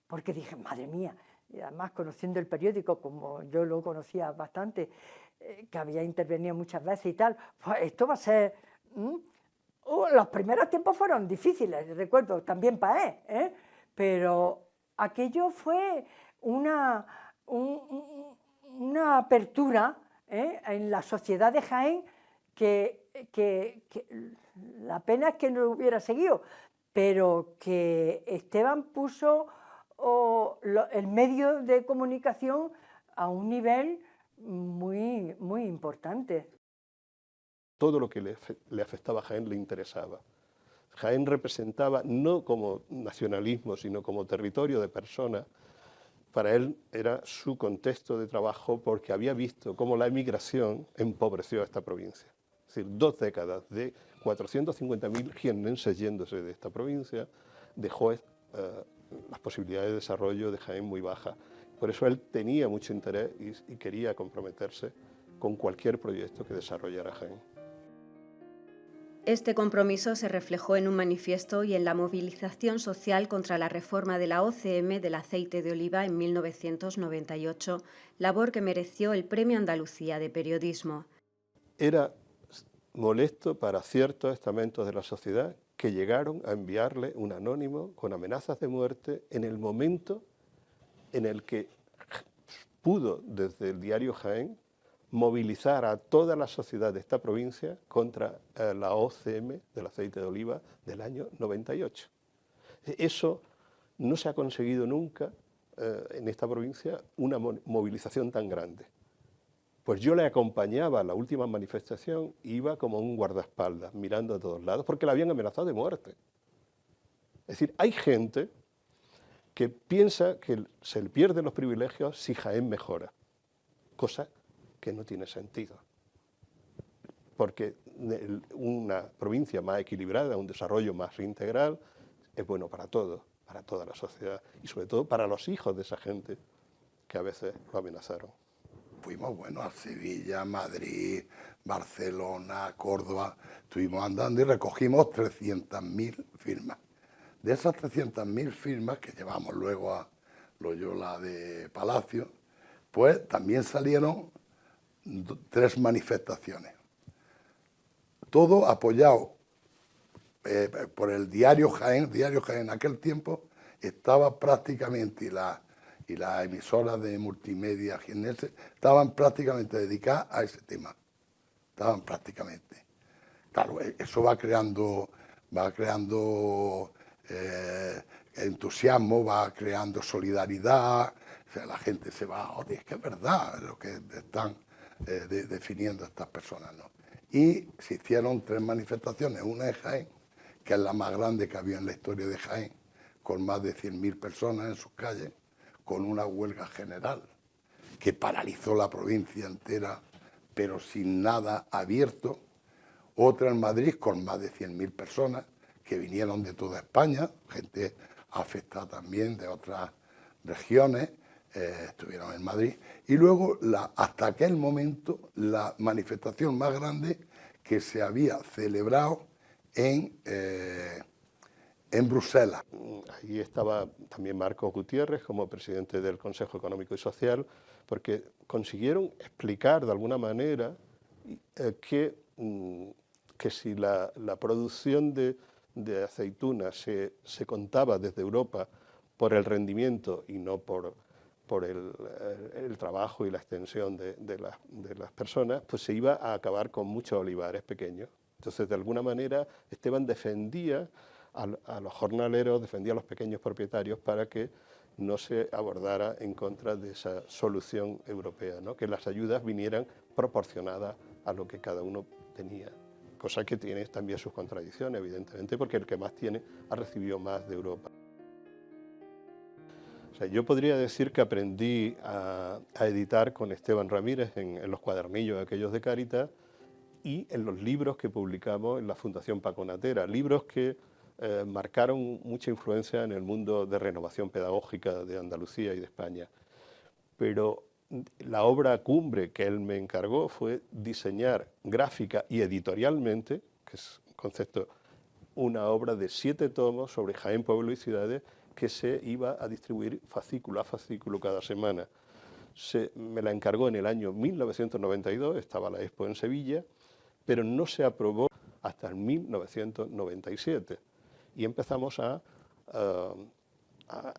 Speaker 11: porque dije, madre mía, y además conociendo el periódico, como yo lo conocía bastante, que había intervenido muchas veces y tal, pues esto va a ser... los primeros tiempos fueron difíciles, recuerdo, también para él, pero aquello fue una apertura en la sociedad de Jaén que la pena es que no hubiera seguido, pero que Esteban puso el medio de comunicación a un nivel muy, muy importante.
Speaker 8: Todo lo que le afectaba a Jaén le interesaba. Jaén representaba no como nacionalismo, sino como territorio de personas. Para él era su contexto de trabajo porque había visto cómo la emigración empobreció a esta provincia. Es decir, 2 décadas de 450.000 jiennenses yéndose de esta provincia dejó las posibilidades de desarrollo de Jaén muy bajas. Por eso él tenía mucho interés y quería comprometerse con cualquier proyecto que desarrollara Jaén.
Speaker 9: Este compromiso se reflejó en un manifiesto y en la movilización social contra la reforma de la OCM del aceite de oliva en 1998, labor que mereció el Premio Andalucía de Periodismo.
Speaker 8: Era molesto para ciertos estamentos de la sociedad que llegaron a enviarle un anónimo con amenazas de muerte en el momento en el que pudo, desde el diario Jaén, movilizar a toda la sociedad de esta provincia contra la OCM del aceite de oliva del año 98. Eso no se ha conseguido nunca en esta provincia, una movilización tan grande. Pues yo le acompañaba a la última manifestación, iba como un guardaespaldas, mirando a todos lados, porque la habían amenazado de muerte. Es decir, hay gente que piensa que se le pierden los privilegios si Jaén mejora, cosa que no tiene sentido, porque una provincia más equilibrada, un desarrollo más integral, es bueno para todos, para toda la sociedad y sobre todo para los hijos de esa gente que a veces lo amenazaron.
Speaker 6: Fuimos, a Sevilla, Madrid, Barcelona, Córdoba, estuvimos andando y recogimos 300.000 firmas. De esas 300.000 firmas que llevamos luego a Loyola de Palacio, pues también salieron 3 manifestaciones. Todo apoyado por el diario Jaén. El diario Jaén en aquel tiempo estaba prácticamente, y las emisoras de multimedia jiennenses estaban prácticamente dedicadas a ese tema. Estaban prácticamente. Claro, eso va creando entusiasmo, va creando solidaridad, o sea, la gente se va, oye, es que es verdad lo que están definiendo estas personas, ¿no? Y se hicieron 3 manifestaciones, una en Jaén, que es la más grande que había en la historia de Jaén, con más de 100.000 personas en sus calles, con una huelga general que paralizó la provincia entera, pero sin nada abierto. Otra en Madrid con más de 100.000 personas que vinieron de toda España, gente afectada también de otras regiones, estuvieron en Madrid. Y luego, hasta aquel momento, la manifestación más grande que se había celebrado en Bruselas.
Speaker 8: Ahí estaba también Marcos Gutiérrez como presidente del Consejo Económico y Social, porque consiguieron explicar de alguna manera que si la producción de aceitunas se contaba desde Europa por el rendimiento y no por por el trabajo y la extensión de las personas, pues se iba a acabar con muchos olivares pequeños. Entonces, de alguna manera, Esteban defendía a los jornaleros, defendía a los pequeños propietarios para que no se abordara en contra de esa solución europea, ¿no? Que las ayudas vinieran proporcionadas a lo que cada uno tenía, cosa que tiene también sus contradicciones, evidentemente, porque el que más tiene ha recibido más de Europa. O sea, yo podría decir que aprendí a editar con Esteban Ramírez en los cuadernillos aquellos de Cáritas y en los libros que publicamos en la Fundación Paco Natera, libros que marcaron mucha influencia en el mundo de renovación pedagógica de Andalucía y de España. Pero la obra cumbre que él me encargó fue diseñar gráfica y editorialmente, que es un concepto, una obra de 7 tomos sobre Jaén, pueblo y ciudades, que se iba a distribuir fascículo a fascículo cada semana. Me la encargó en el año 1992, estaba la Expo en Sevilla, pero no se aprobó hasta el 1997. Y empezamos a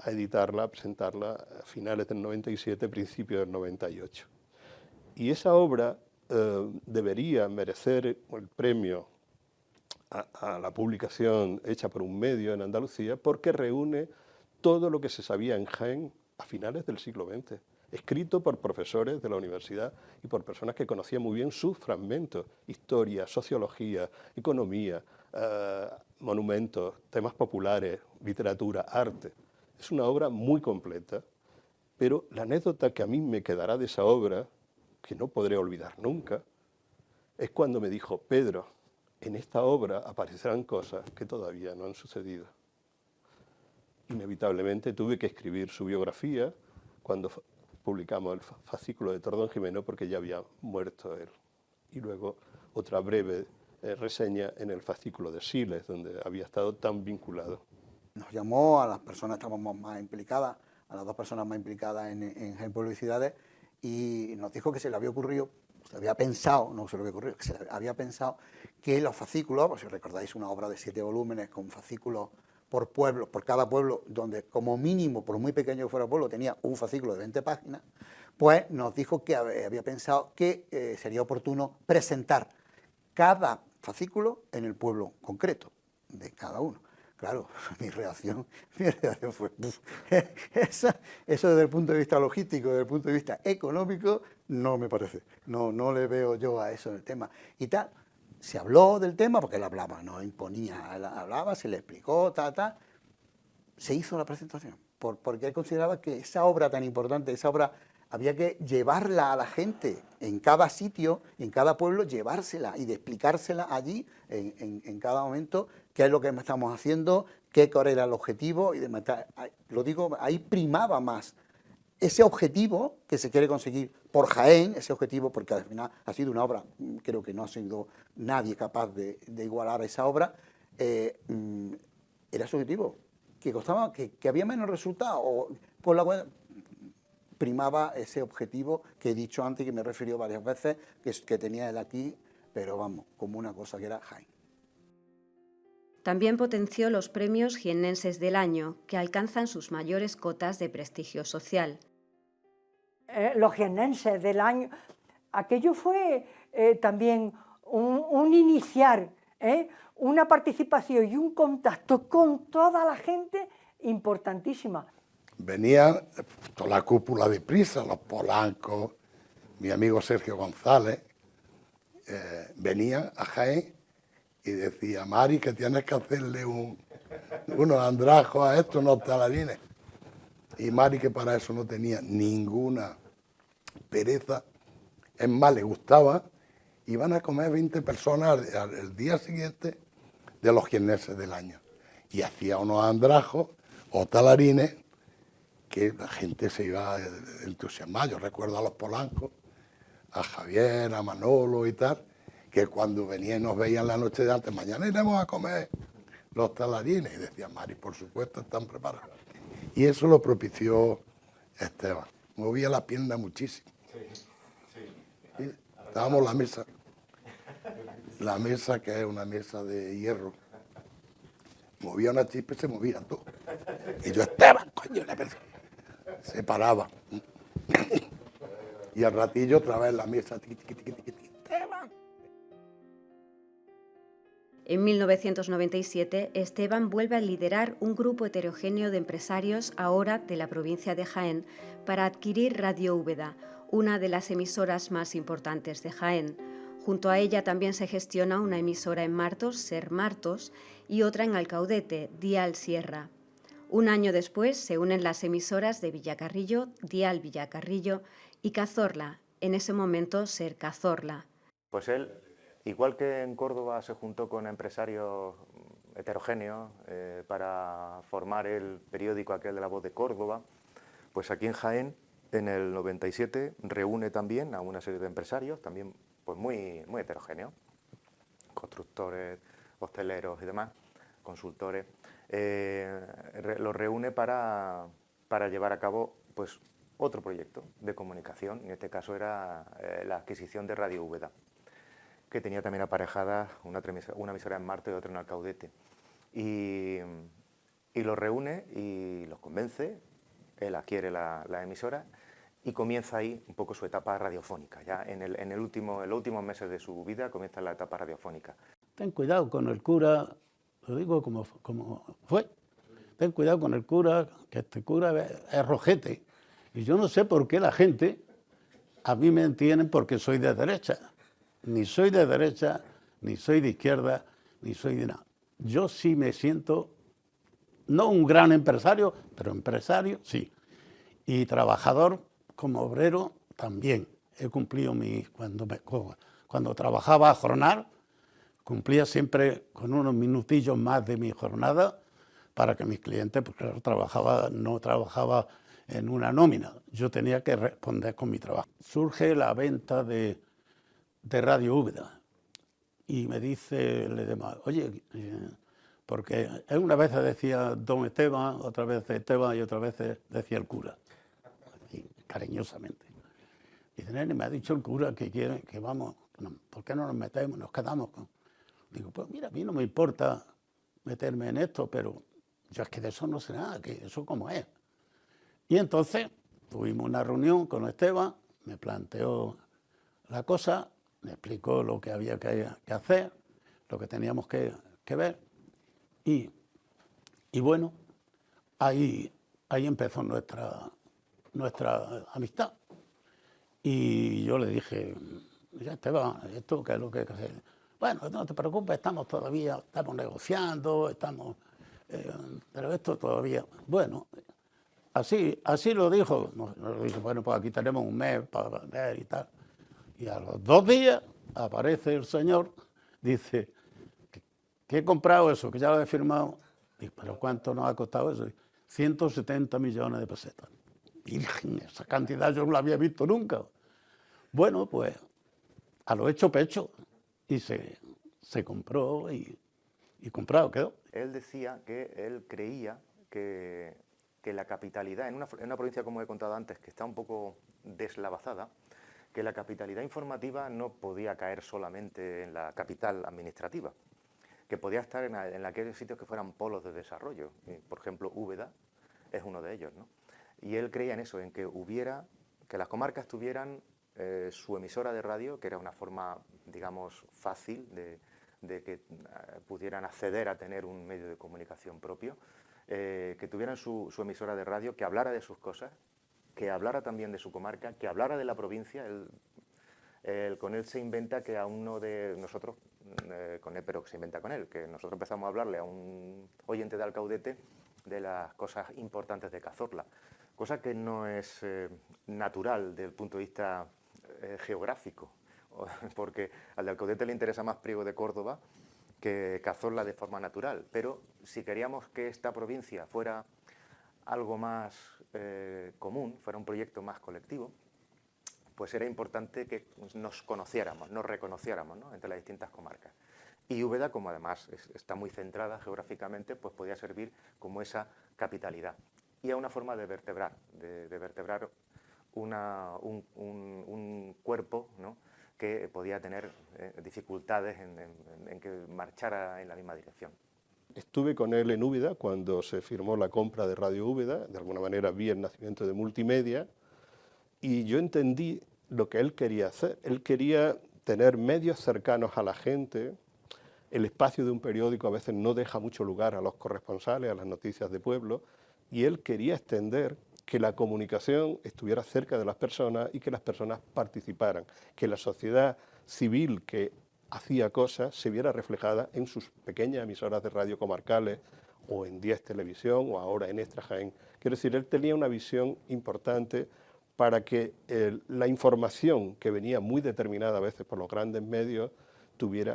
Speaker 8: editarla, a presentarla a finales del 97, principios del 98. Y esa obra debería merecer el premio a la publicación hecha por un medio en Andalucía porque reúne todo lo que se sabía en Jaén a finales del siglo XX, escrito por profesores de la universidad y por personas que conocían muy bien sus fragmentos, historia, sociología, economía, monumentos, temas populares, literatura, arte. Es una obra muy completa, pero la anécdota que a mí me quedará de esa obra, que no podré olvidar nunca, es cuando me dijo: Pedro, en esta obra aparecerán cosas que todavía no han sucedido. Inevitablemente tuve que escribir su biografía cuando publicamos el fascículo de Tordón Jimeno, porque ya había muerto él. Y luego otra breve reseña en el fascículo de Siles, donde había estado tan vinculado.
Speaker 15: Nos llamó a las personas que estábamos más implicadas, a las 2 personas más implicadas en Jaén, pueblo y ciudades, y nos dijo que se le había ocurrido, se había pensado, no se le había ocurrido, que se le había pensado que los fascículos, pues si recordáis una obra de 7 volúmenes con fascículos por pueblo, por cada pueblo, donde como mínimo, por muy pequeño que fuera el pueblo, tenía un fascículo de 20 páginas, pues nos dijo que había pensado que sería oportuno presentar cada fascículo en el pueblo concreto de cada uno. Claro, mi reacción fue, eso desde el punto de vista logístico, desde el punto de vista económico, no me parece, no le veo yo a eso en el tema. Y tal, se habló del tema, porque él hablaba, no imponía, él hablaba, se le explicó, se hizo la presentación, porque él consideraba que esa obra tan importante, esa obra había que llevarla a la gente en cada sitio, en cada pueblo, llevársela y de explicársela allí, en cada momento, qué es lo que estamos haciendo, cuál era el objetivo, y lo digo, ahí primaba más ese objetivo que se quiere conseguir por Jaén, ese objetivo, porque al final ha sido una obra, creo que no ha sido nadie capaz de igualar esa obra, era su objetivo, que costaba, que había menos resultados, por la primaba ese objetivo que he dicho antes, que me refirió varias veces, que tenía él aquí, pero vamos, como una cosa que era Jaén.
Speaker 9: También potenció los premios jiennenses del año, que alcanzan sus mayores cotas de prestigio social.
Speaker 11: Los jiennenses del año, aquello fue también un iniciar, una participación y un contacto con toda la gente importantísima.
Speaker 13: Venía toda la cúpula de Prisa, los Polancos, mi amigo Sergio González, venían a Jaén y decía: Mari, que tienes que hacerle unos andrajos a estos, unos talarines. Y Mari, que para eso no tenía ninguna pereza, es más, le gustaba, iban a comer 20 personas el día siguiente de los jiennenses del año. Y hacía unos andrajos o talarines que la gente se iba a entusiasmar. Yo recuerdo a los Polancos, a Javier, a Manolo y tal, que cuando venían nos veían la noche de antes: mañana iremos a comer los talarines. Y decían: Mari, por supuesto, están preparados. Y eso lo propició Esteban. Movía la pierna muchísimo. Sí. Estábamos en la mesa, que es una mesa de hierro. Movía una chispa y se movía todo. Y yo: Esteban, coño, se paraba. Y al ratillo otra vez la mesa. Esteban.
Speaker 9: En 1997, Esteban vuelve a liderar un grupo heterogéneo de empresarios, ahora de la provincia de Jaén, para adquirir Radio Úbeda, una de las emisoras más importantes de Jaén. Junto a ella también se gestiona una emisora en Martos, Ser Martos, y otra en Alcaudete, Dial Sierra. Un año después se unen las emisoras de Villacarrillo, Dial Villacarrillo, y Cazorla, en ese momento Ser Cazorla.
Speaker 7: Pues él, igual que en Córdoba se juntó con empresarios heterogéneos para formar el periódico aquel de La Voz de Córdoba, pues aquí en Jaén, en el 97, reúne también a una serie de empresarios, también pues muy heterogéneos, constructores, hosteleros y demás, consultores, los reúne para llevar a cabo pues otro proyecto de comunicación, en este caso era la adquisición de Radio Úbeda, que tenía también aparejada una emisora en Martos y otra en Alcaudete. Y los reúne y los convence, él adquiere la emisora y comienza ahí un poco su etapa radiofónica. Ya en los últimos meses de su vida comienza la etapa radiofónica.
Speaker 17: Ten cuidado con el cura, lo digo como fue, ten cuidado con el cura, que este cura es rojete. Y yo no sé por qué la gente, a mí me entienden porque soy de derecha. Ni soy de derecha, ni soy de izquierda, ni soy de nada. Yo sí me siento, no un gran empresario, pero empresario sí. Y trabajador como obrero también. He cumplido cuando trabajaba a jornal, cumplía siempre con unos minutillos más de mi jornada para que mis clientes, pues claro, no trabajaba en una nómina. Yo tenía que responder con mi trabajo. Surge la venta de Radio Úbeda y me dice el demás, oye, porque una vez decía don Esteban, otra vez Esteban y otra vez decía el cura, así, cariñosamente. Dice, nene, me ha dicho el cura que quiere que vamos, ¿por qué no nos metemos, nos quedamos con? Digo, pues mira, a mí no me importa meterme en esto, pero yo es que de eso no sé nada, que eso cómo es. Y entonces tuvimos una reunión con Esteban, me planteó la cosa, me explicó lo que había que hacer, lo que teníamos que ver, y bueno, ahí empezó nuestra amistad. Y yo le dije, ya Esteban, ¿esto qué es lo que hay que hacer? Bueno, no te preocupes, estamos negociando, pero esto todavía, bueno, así lo dijo. Nos dijo, bueno, pues aquí tenemos un mes para ver y tal. Y a los 2 días aparece el señor, dice, que he comprado eso, que ya lo he firmado. Digo, ¿pero cuánto nos ha costado eso? 170 millones de pesetas. Virgen, esa cantidad yo no la había visto nunca. Bueno, pues a lo hecho pecho. Y se compró y comprado quedó.
Speaker 7: Él decía que él creía que la capitalidad, en una provincia como he contado antes, que está un poco deslavazada, que la capitalidad informativa no podía caer solamente en la capital administrativa, que podía estar en aquellos sitios que fueran polos de desarrollo. Por ejemplo, Úbeda es uno de ellos, ¿no? Y él creía en eso, en que las comarcas tuvieran su emisora de radio, que era una forma, digamos, fácil de que pudieran acceder a tener un medio de comunicación propio, que tuvieran su emisora de radio, que hablara de sus cosas, que hablara también de su comarca, que hablara de la provincia. Con él se inventa que a uno de nosotros, pero se inventa con él, que nosotros empezamos a hablarle a un oyente de Alcaudete de las cosas importantes de Cazorla, cosa que no es natural desde el punto de vista geográfico, porque al de Alcaudete le interesa más Priego de Córdoba que Cazorla de forma natural, pero si queríamos que esta provincia fuera algo más común, fuera un proyecto más colectivo, pues era importante que nos conociéramos, nos reconociéramos, ¿no?, entre las distintas comarcas. Y Úbeda, como además está muy centrada geográficamente, pues podía servir como esa capitalidad. Y a una forma de vertebrar, un cuerpo, ¿no?, que podía tener dificultades en que marchara en la misma dirección.
Speaker 8: Estuve con él en Úbeda cuando se firmó la compra de Radio Úbeda, de alguna manera vi el nacimiento de Multimedia, y yo entendí lo que él quería hacer. Él quería tener medios cercanos a la gente. El espacio de un periódico a veces no deja mucho lugar a los corresponsales, a las noticias de pueblo, y él quería extender que la comunicación estuviera cerca de las personas y que las personas participaran, que la sociedad civil que hacía cosas se viera reflejada en sus pequeñas emisoras de radio comarcales o en 10 Televisión o ahora en Extra Jaén. Quiero decir, él tenía una visión importante para que la información que venía muy determinada a veces por los grandes medios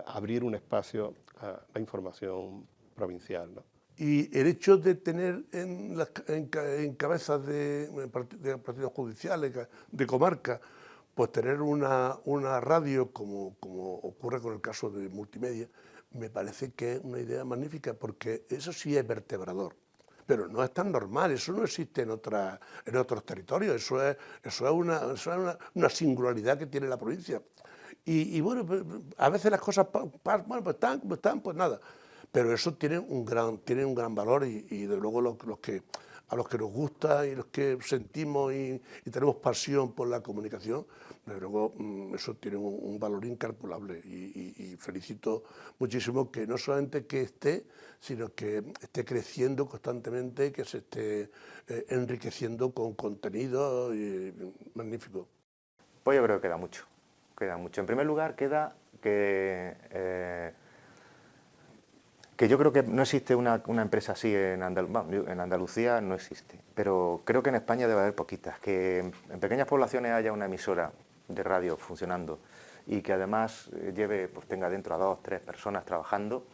Speaker 8: abrir un espacio a la información provincial, ¿no?
Speaker 13: Y el hecho de tener en cabezas de partidos judiciales, de comarca, pues tener una radio como ocurre con el caso de Multimedia, me parece que es una idea magnífica, porque eso sí es vertebrador. Pero no es tan normal, eso no existe en otros territorios, eso es una singularidad que tiene la provincia. Y bueno, a veces las cosas, bueno, pues están, pues nada. Pero eso tiene un gran valor y de luego a los que nos gusta y los que sentimos y tenemos pasión por la comunicación, desde luego eso tiene un valor incalculable y felicito muchísimo que no solamente que esté, sino que esté creciendo constantemente, que se esté enriqueciendo con contenido magnífico.
Speaker 7: Pues yo creo que queda mucho. En primer lugar, queda que yo creo que no existe una empresa así en Andalucía, no existe, pero creo que en España debe haber poquitas, que en pequeñas poblaciones haya una emisora de radio funcionando y que además tenga dentro a 2 o 3 personas trabajando,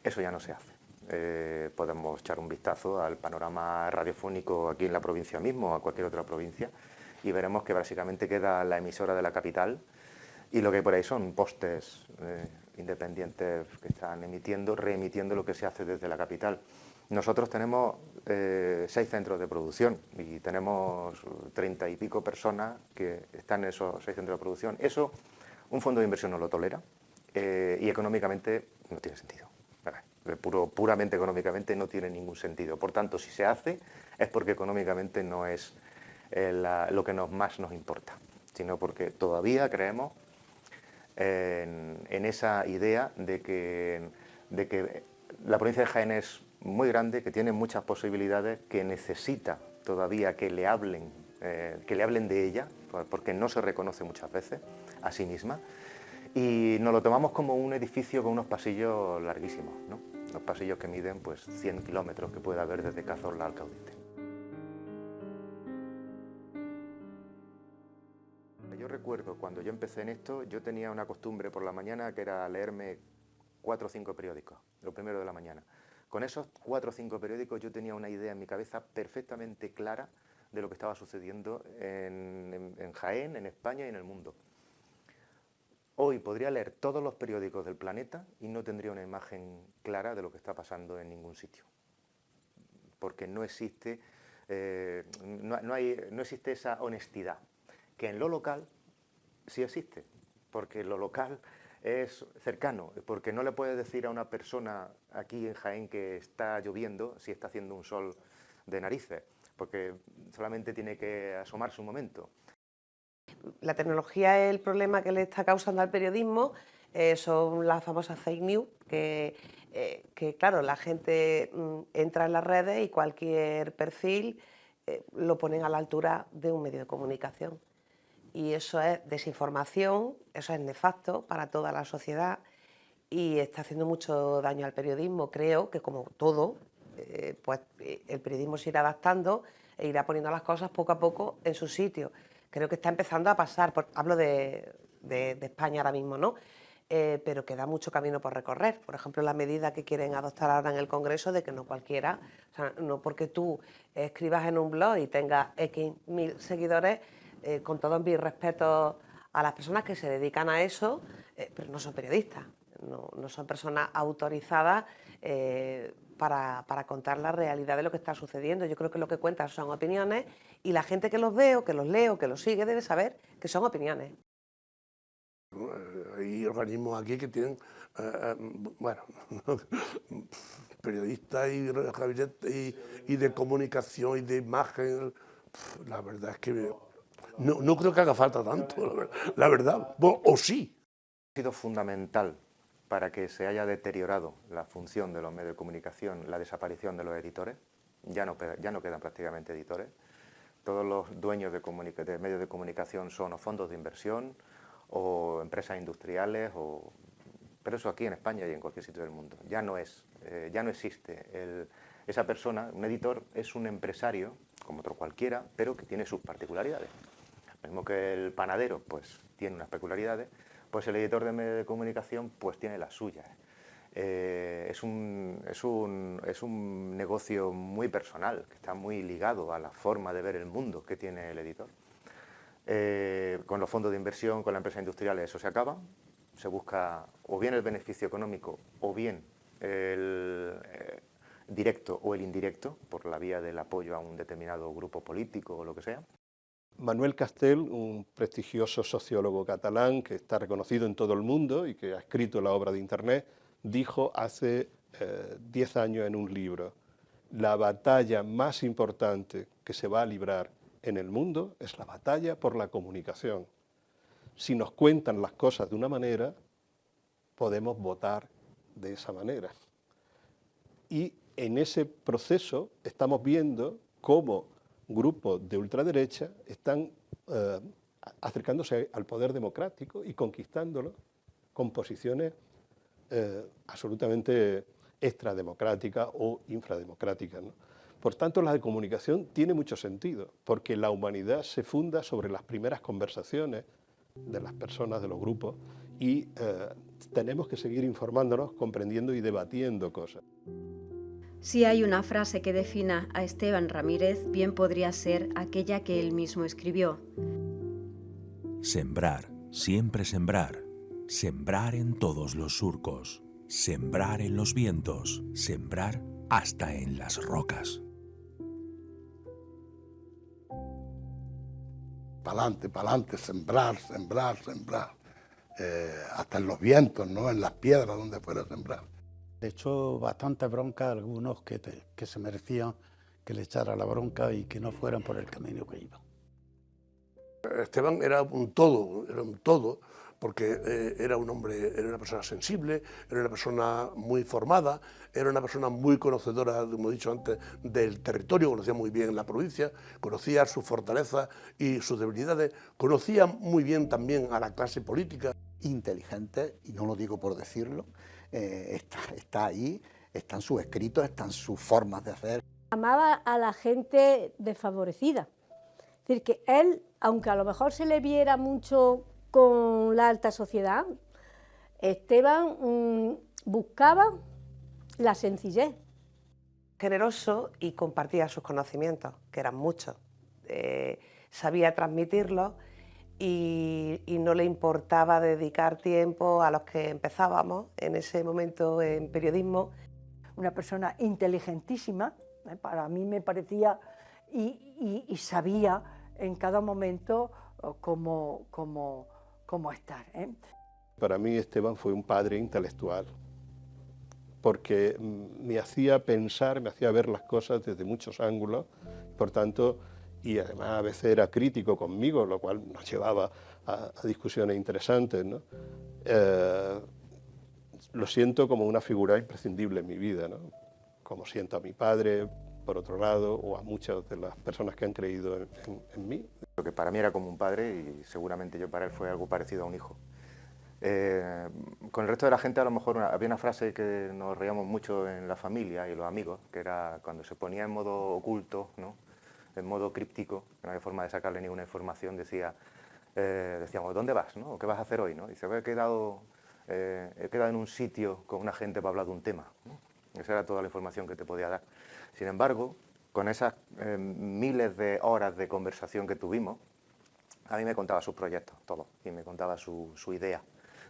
Speaker 7: eso ya no se hace. Podemos echar un vistazo al panorama radiofónico aquí en la provincia mismo o a cualquier otra provincia y veremos que básicamente queda la emisora de la capital y lo que hay por ahí son postes independientes que están reemitiendo lo que se hace desde la capital. Nosotros tenemos 6 centros de producción y tenemos 30 y pico personas que están en esos 6 centros de producción. Eso un fondo de inversión no lo tolera y económicamente no tiene sentido. Puramente económicamente no tiene ningún sentido. Por tanto, si se hace es porque económicamente no es lo que más nos importa, sino porque todavía creemos en esa idea de que la provincia de Jaén es muy grande, que tiene muchas posibilidades, que necesita todavía que le hablen de ella, porque no se reconoce muchas veces a sí misma, y nos lo tomamos como un edificio con unos pasillos larguísimos, ¿no? Unos pasillos que miden pues 100 kilómetros que puede haber desde Cazorla al Caudete. Yo recuerdo cuando yo empecé en esto, yo tenía una costumbre por la mañana que era leerme 4 o 5 periódicos, lo primero de la mañana. Con esos 4 o 5 periódicos yo tenía una idea en mi cabeza perfectamente clara de lo que estaba sucediendo en Jaén, en España y en el mundo. Hoy podría leer todos los periódicos del planeta y no tendría una imagen clara de lo que está pasando en ningún sitio. Porque no existe, no existe esa honestidad. Que en lo local sí existe, porque lo local es cercano, porque no le puedes decir a una persona aquí en Jaén que está lloviendo si está haciendo un sol de narices, porque solamente tiene que asomarse un momento.
Speaker 16: La tecnología es el problema que le está causando al periodismo, son las famosas fake news, que claro, la gente entra en las redes y cualquier perfil lo ponen a la altura de un medio de comunicación. Y eso es desinformación, eso es nefasto para toda la sociedad y está haciendo mucho daño al periodismo. Creo que como todo, pues el periodismo se irá adaptando e irá poniendo las cosas poco a poco en su sitio. Creo que está empezando a pasar, hablo de España ahora mismo, ¿no? Pero queda mucho camino por recorrer. Por ejemplo, la medida que quieren adoptar ahora en el Congreso de que no cualquiera, o sea, no porque tú escribas en un blog y tengas X mil seguidores, con todo mi respeto a las personas que se dedican a eso, pero no son periodistas, no son personas autorizadas para contar la realidad de lo que está sucediendo. Yo creo que lo que cuentan son opiniones y la gente que los ve o que los lee o que los sigue debe saber que son opiniones.
Speaker 13: Hay organismos aquí que tienen, bueno, periodistas y de comunicación y de imagen, la verdad es que no creo que haga falta tanto, la verdad, o sí.
Speaker 7: Ha sido fundamental para que se haya deteriorado la función de los medios de comunicación, la desaparición de los editores. Ya no quedan prácticamente editores. Todos los dueños de medios de comunicación son o fondos de inversión o empresas industriales, pero eso aquí en España y en cualquier sitio del mundo. Ya no existe. Esa persona, un editor, es un empresario, como otro cualquiera, pero que tiene sus particularidades. Lo mismo que el panadero pues, tiene unas peculiaridades, pues el editor de medios de comunicación pues, tiene las suyas. Es un negocio muy personal, que está muy ligado a la forma de ver el mundo que tiene el editor. Con los fondos de inversión, con las empresas industriales, eso se acaba. Se busca o bien el beneficio económico o bien el directo o el indirecto, por la vía del apoyo a un determinado grupo político o lo que sea.
Speaker 8: Manuel Castel, un prestigioso sociólogo catalán que está reconocido en todo el mundo y que ha escrito la obra de Internet, dijo hace 10 años en un libro: la batalla más importante que se va a librar en el mundo es la batalla por la comunicación. Si nos cuentan las cosas de una manera, podemos votar de esa manera. Y en ese proceso estamos viendo cómo grupos de ultraderecha están acercándose al poder democrático y conquistándolo con posiciones absolutamente extrademocráticas o infrademocráticas, ¿no? Por tanto, la comunicación tiene mucho sentido, porque la humanidad se funda sobre las primeras conversaciones de las personas, de los grupos, y tenemos que seguir informándonos, comprendiendo y debatiendo cosas.
Speaker 9: Si hay una frase que defina a Esteban Ramírez, bien podría ser aquella que él mismo escribió.
Speaker 18: Sembrar, siempre sembrar. Sembrar en todos los surcos. Sembrar en los vientos. Sembrar hasta en las rocas.
Speaker 6: Pa'lante, sembrar, sembrar, sembrar. Hasta en los vientos, ¿no? En las piedras, donde fuera a sembrar.
Speaker 17: Le echó bastante bronca a algunos que se merecían que le echara la bronca y que no fueran por el camino que iban.
Speaker 13: Esteban era un todo, porque era un hombre, era una persona sensible, era una persona muy formada, era una persona muy conocedora, como he dicho antes, del territorio, conocía muy bien la provincia, conocía sus fortalezas y sus debilidades, conocía muy bien también a la clase política.
Speaker 15: Inteligente, y no lo digo por decirlo, está ahí, están sus escritos, están sus formas de hacer.
Speaker 10: Amaba a la gente desfavorecida. Es decir, que él, aunque a lo mejor se le viera mucho con la alta sociedad, Esteban buscaba la sencillez.
Speaker 16: Generoso y compartía sus conocimientos, que eran muchos. Sabía transmitirlos y no le importaba dedicar tiempo a los que empezábamos en ese momento en periodismo.
Speaker 11: Una persona inteligentísima, para mí me parecía, y sabía en cada momento cómo estar.
Speaker 8: Para mí Esteban fue un padre intelectual, porque me hacía pensar, me hacía ver las cosas desde muchos ángulos, por tanto, y además a veces era crítico conmigo, lo cual nos llevaba a discusiones interesantes, ¿no? Lo siento como una figura imprescindible en mi vida, ¿no? Como siento a mi padre, por otro lado, o a muchas de las personas que han creído en mí.
Speaker 7: Lo que para mí era como un padre y seguramente yo para él fue algo parecido a un hijo. Con el resto de la gente a lo mejor había una frase que nos reíamos mucho en la familia y los amigos, que era cuando se ponía en modo oculto, ¿no? En modo críptico, que no había forma de sacarle ninguna información, decíamos, ¿dónde vas? ¿No? ¿Qué vas a hacer hoy? ¿No? Y se he quedado en un sitio con una gente para hablar de un tema, ¿no? Esa era toda la información que te podía dar. Sin embargo, con esas miles de horas de conversación que tuvimos, a mí me contaba sus proyectos, todo, y me contaba su idea.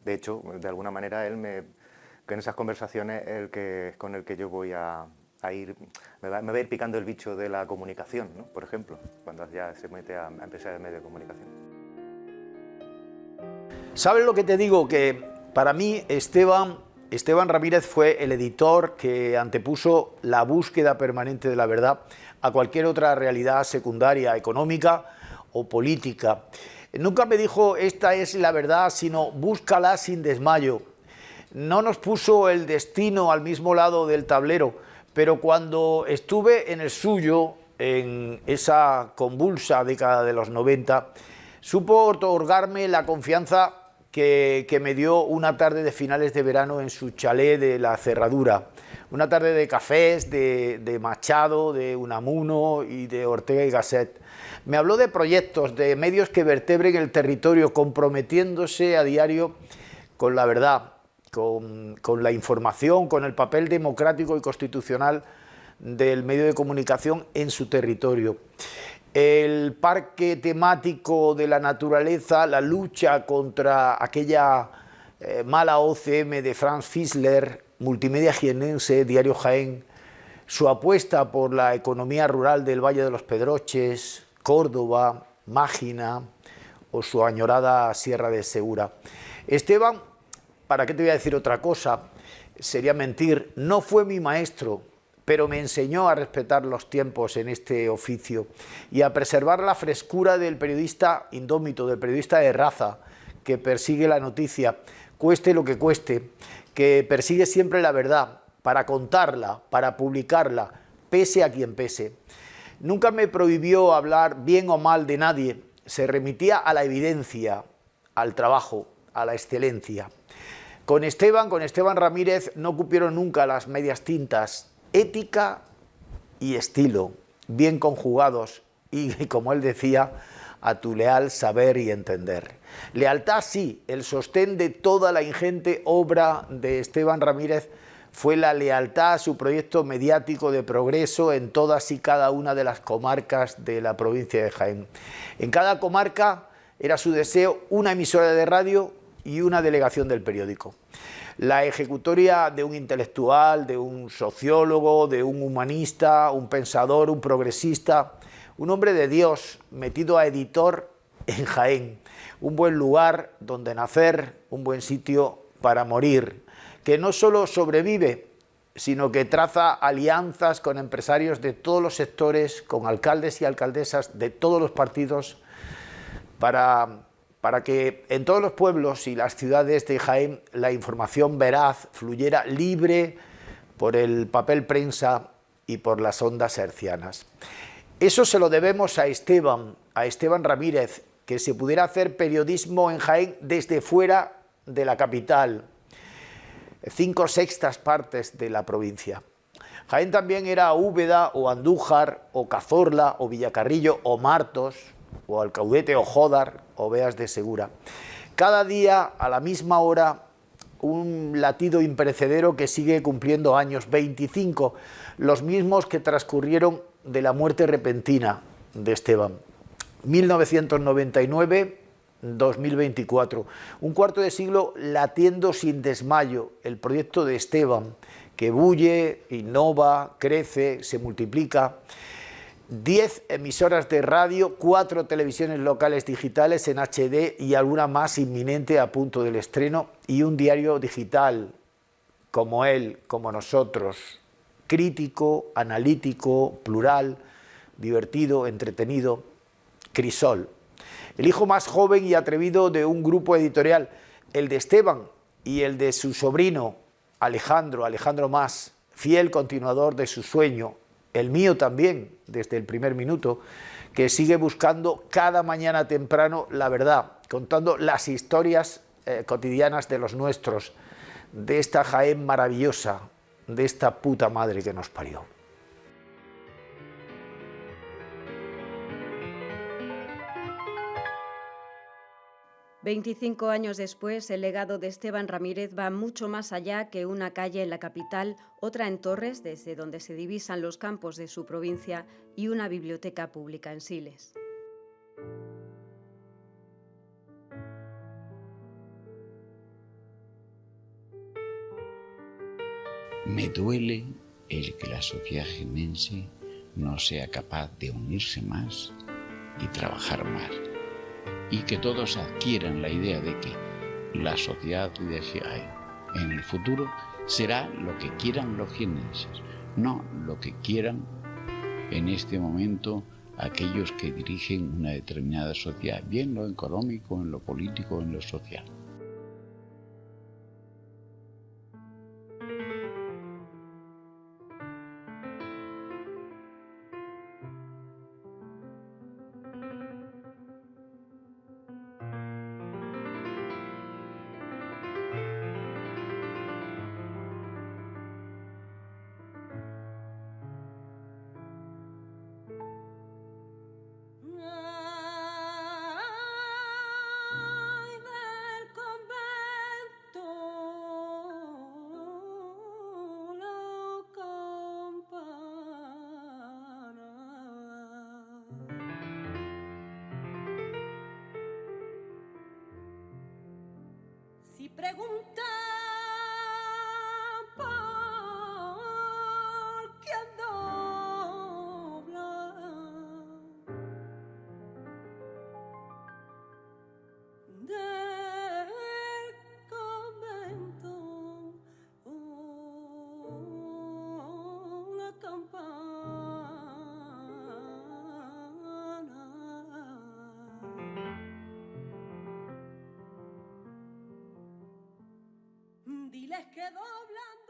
Speaker 7: De hecho, de alguna manera, que en esas conversaciones es con el que yo voy a ir, me va a ir picando el bicho de la comunicación, ¿no? Por ejemplo, cuando ya se mete a empezar el medio de comunicación.
Speaker 19: ¿Sabes lo que te digo? Que para mí Esteban Esteban Ramírez fue el editor que antepuso la búsqueda permanente de la verdad a cualquier otra realidad secundaria, económica o política. Nunca me dijo esta es la verdad, sino búscala sin desmayo. No nos puso el destino al mismo lado del tablero, pero cuando estuve en el suyo, en esa convulsa década de los 90, supo otorgarme la confianza que me dio una tarde de finales de verano en su chalet de La Cerradura. Una tarde de cafés, de Machado, de Unamuno y de Ortega y Gasset. Me habló de proyectos, de medios que vertebren el territorio, comprometiéndose a diario con la verdad, con la información, con el papel democrático y constitucional del medio de comunicación en su territorio. El parque temático de la naturaleza, la lucha contra aquella mala OCM de Franz Fischler, Multimedia Jienense, Diario Jaén, su apuesta por la economía rural del Valle de los Pedroches, Córdoba, Mágina o su añorada Sierra de Segura. Esteban, ¿para qué te voy a decir otra cosa? Sería mentir, no fue mi maestro, pero me enseñó a respetar los tiempos en este oficio y a preservar la frescura del periodista indómito, del periodista de raza, que persigue la noticia, cueste lo que cueste, que persigue siempre la verdad, para contarla, para publicarla, pese a quien pese. Nunca me prohibió hablar bien o mal de nadie, se remitía a la evidencia, al trabajo, a la excelencia. Con Esteban Ramírez no cupieron nunca las medias tintas, ética y estilo, bien conjugados y, como él decía, a tu leal saber y entender. Lealtad sí, el sostén de toda la ingente obra de Esteban Ramírez fue la lealtad a su proyecto mediático de progreso en todas y cada una de las comarcas de la provincia de Jaén. En cada comarca era su deseo una emisora de radio y una delegación del periódico. La ejecutoria de un intelectual, de un sociólogo, de un humanista, un pensador, un progresista, un hombre de Dios metido a editor en Jaén. Un buen lugar donde nacer, un buen sitio para morir, que no solo sobrevive, sino que traza alianzas con empresarios de todos los sectores, con alcaldes y alcaldesas de todos los partidos, para que en todos los pueblos y las ciudades de Jaén la información veraz fluyera libre por el papel prensa y por las ondas hercianas. Eso se lo debemos a Esteban Ramírez, que se pudiera hacer periodismo en Jaén desde fuera de la capital, 5/6 partes de la provincia. Jaén también era Úbeda o Andújar o Cazorla o Villacarrillo o Martos o Alcaudete o Jódar o Beas de Segura. Cada día a la misma hora un latido imperecedero que sigue cumpliendo años, 25, los mismos que transcurrieron de la muerte repentina de Esteban. 1999-2024, un cuarto de siglo latiendo sin desmayo el proyecto de Esteban, que bulle, innova, crece, se multiplica. 10 emisoras de radio, 4 televisiones locales digitales en HD y alguna más inminente a punto del estreno, y un diario digital, como él, como nosotros, crítico, analítico, plural, divertido, entretenido, Crisol. El hijo más joven y atrevido de un grupo editorial, el de Esteban y el de su sobrino, Alejandro Mas, fiel continuador de su sueño, el mío también, desde el primer minuto, que sigue buscando cada mañana temprano la verdad, contando las historias cotidianas de los nuestros, de esta Jaén maravillosa, de esta puta madre que nos parió.
Speaker 9: «25 años después, el legado de Esteban Ramírez va mucho más allá que una calle en la capital, otra en Torres, desde donde se divisan los campos de su provincia, y una biblioteca pública en Siles».
Speaker 1: Me duele el que la sociedad jienense no sea capaz de unirse más y trabajar más, y que todos adquieran la idea de que la sociedad de Jaén en el futuro será lo que quieran los jiennenses, no lo que quieran en este momento aquellos que dirigen una determinada sociedad, bien en lo económico, en lo político, en lo social.
Speaker 20: Si preguntan por quién dobla, del convento la campana, diles que doblan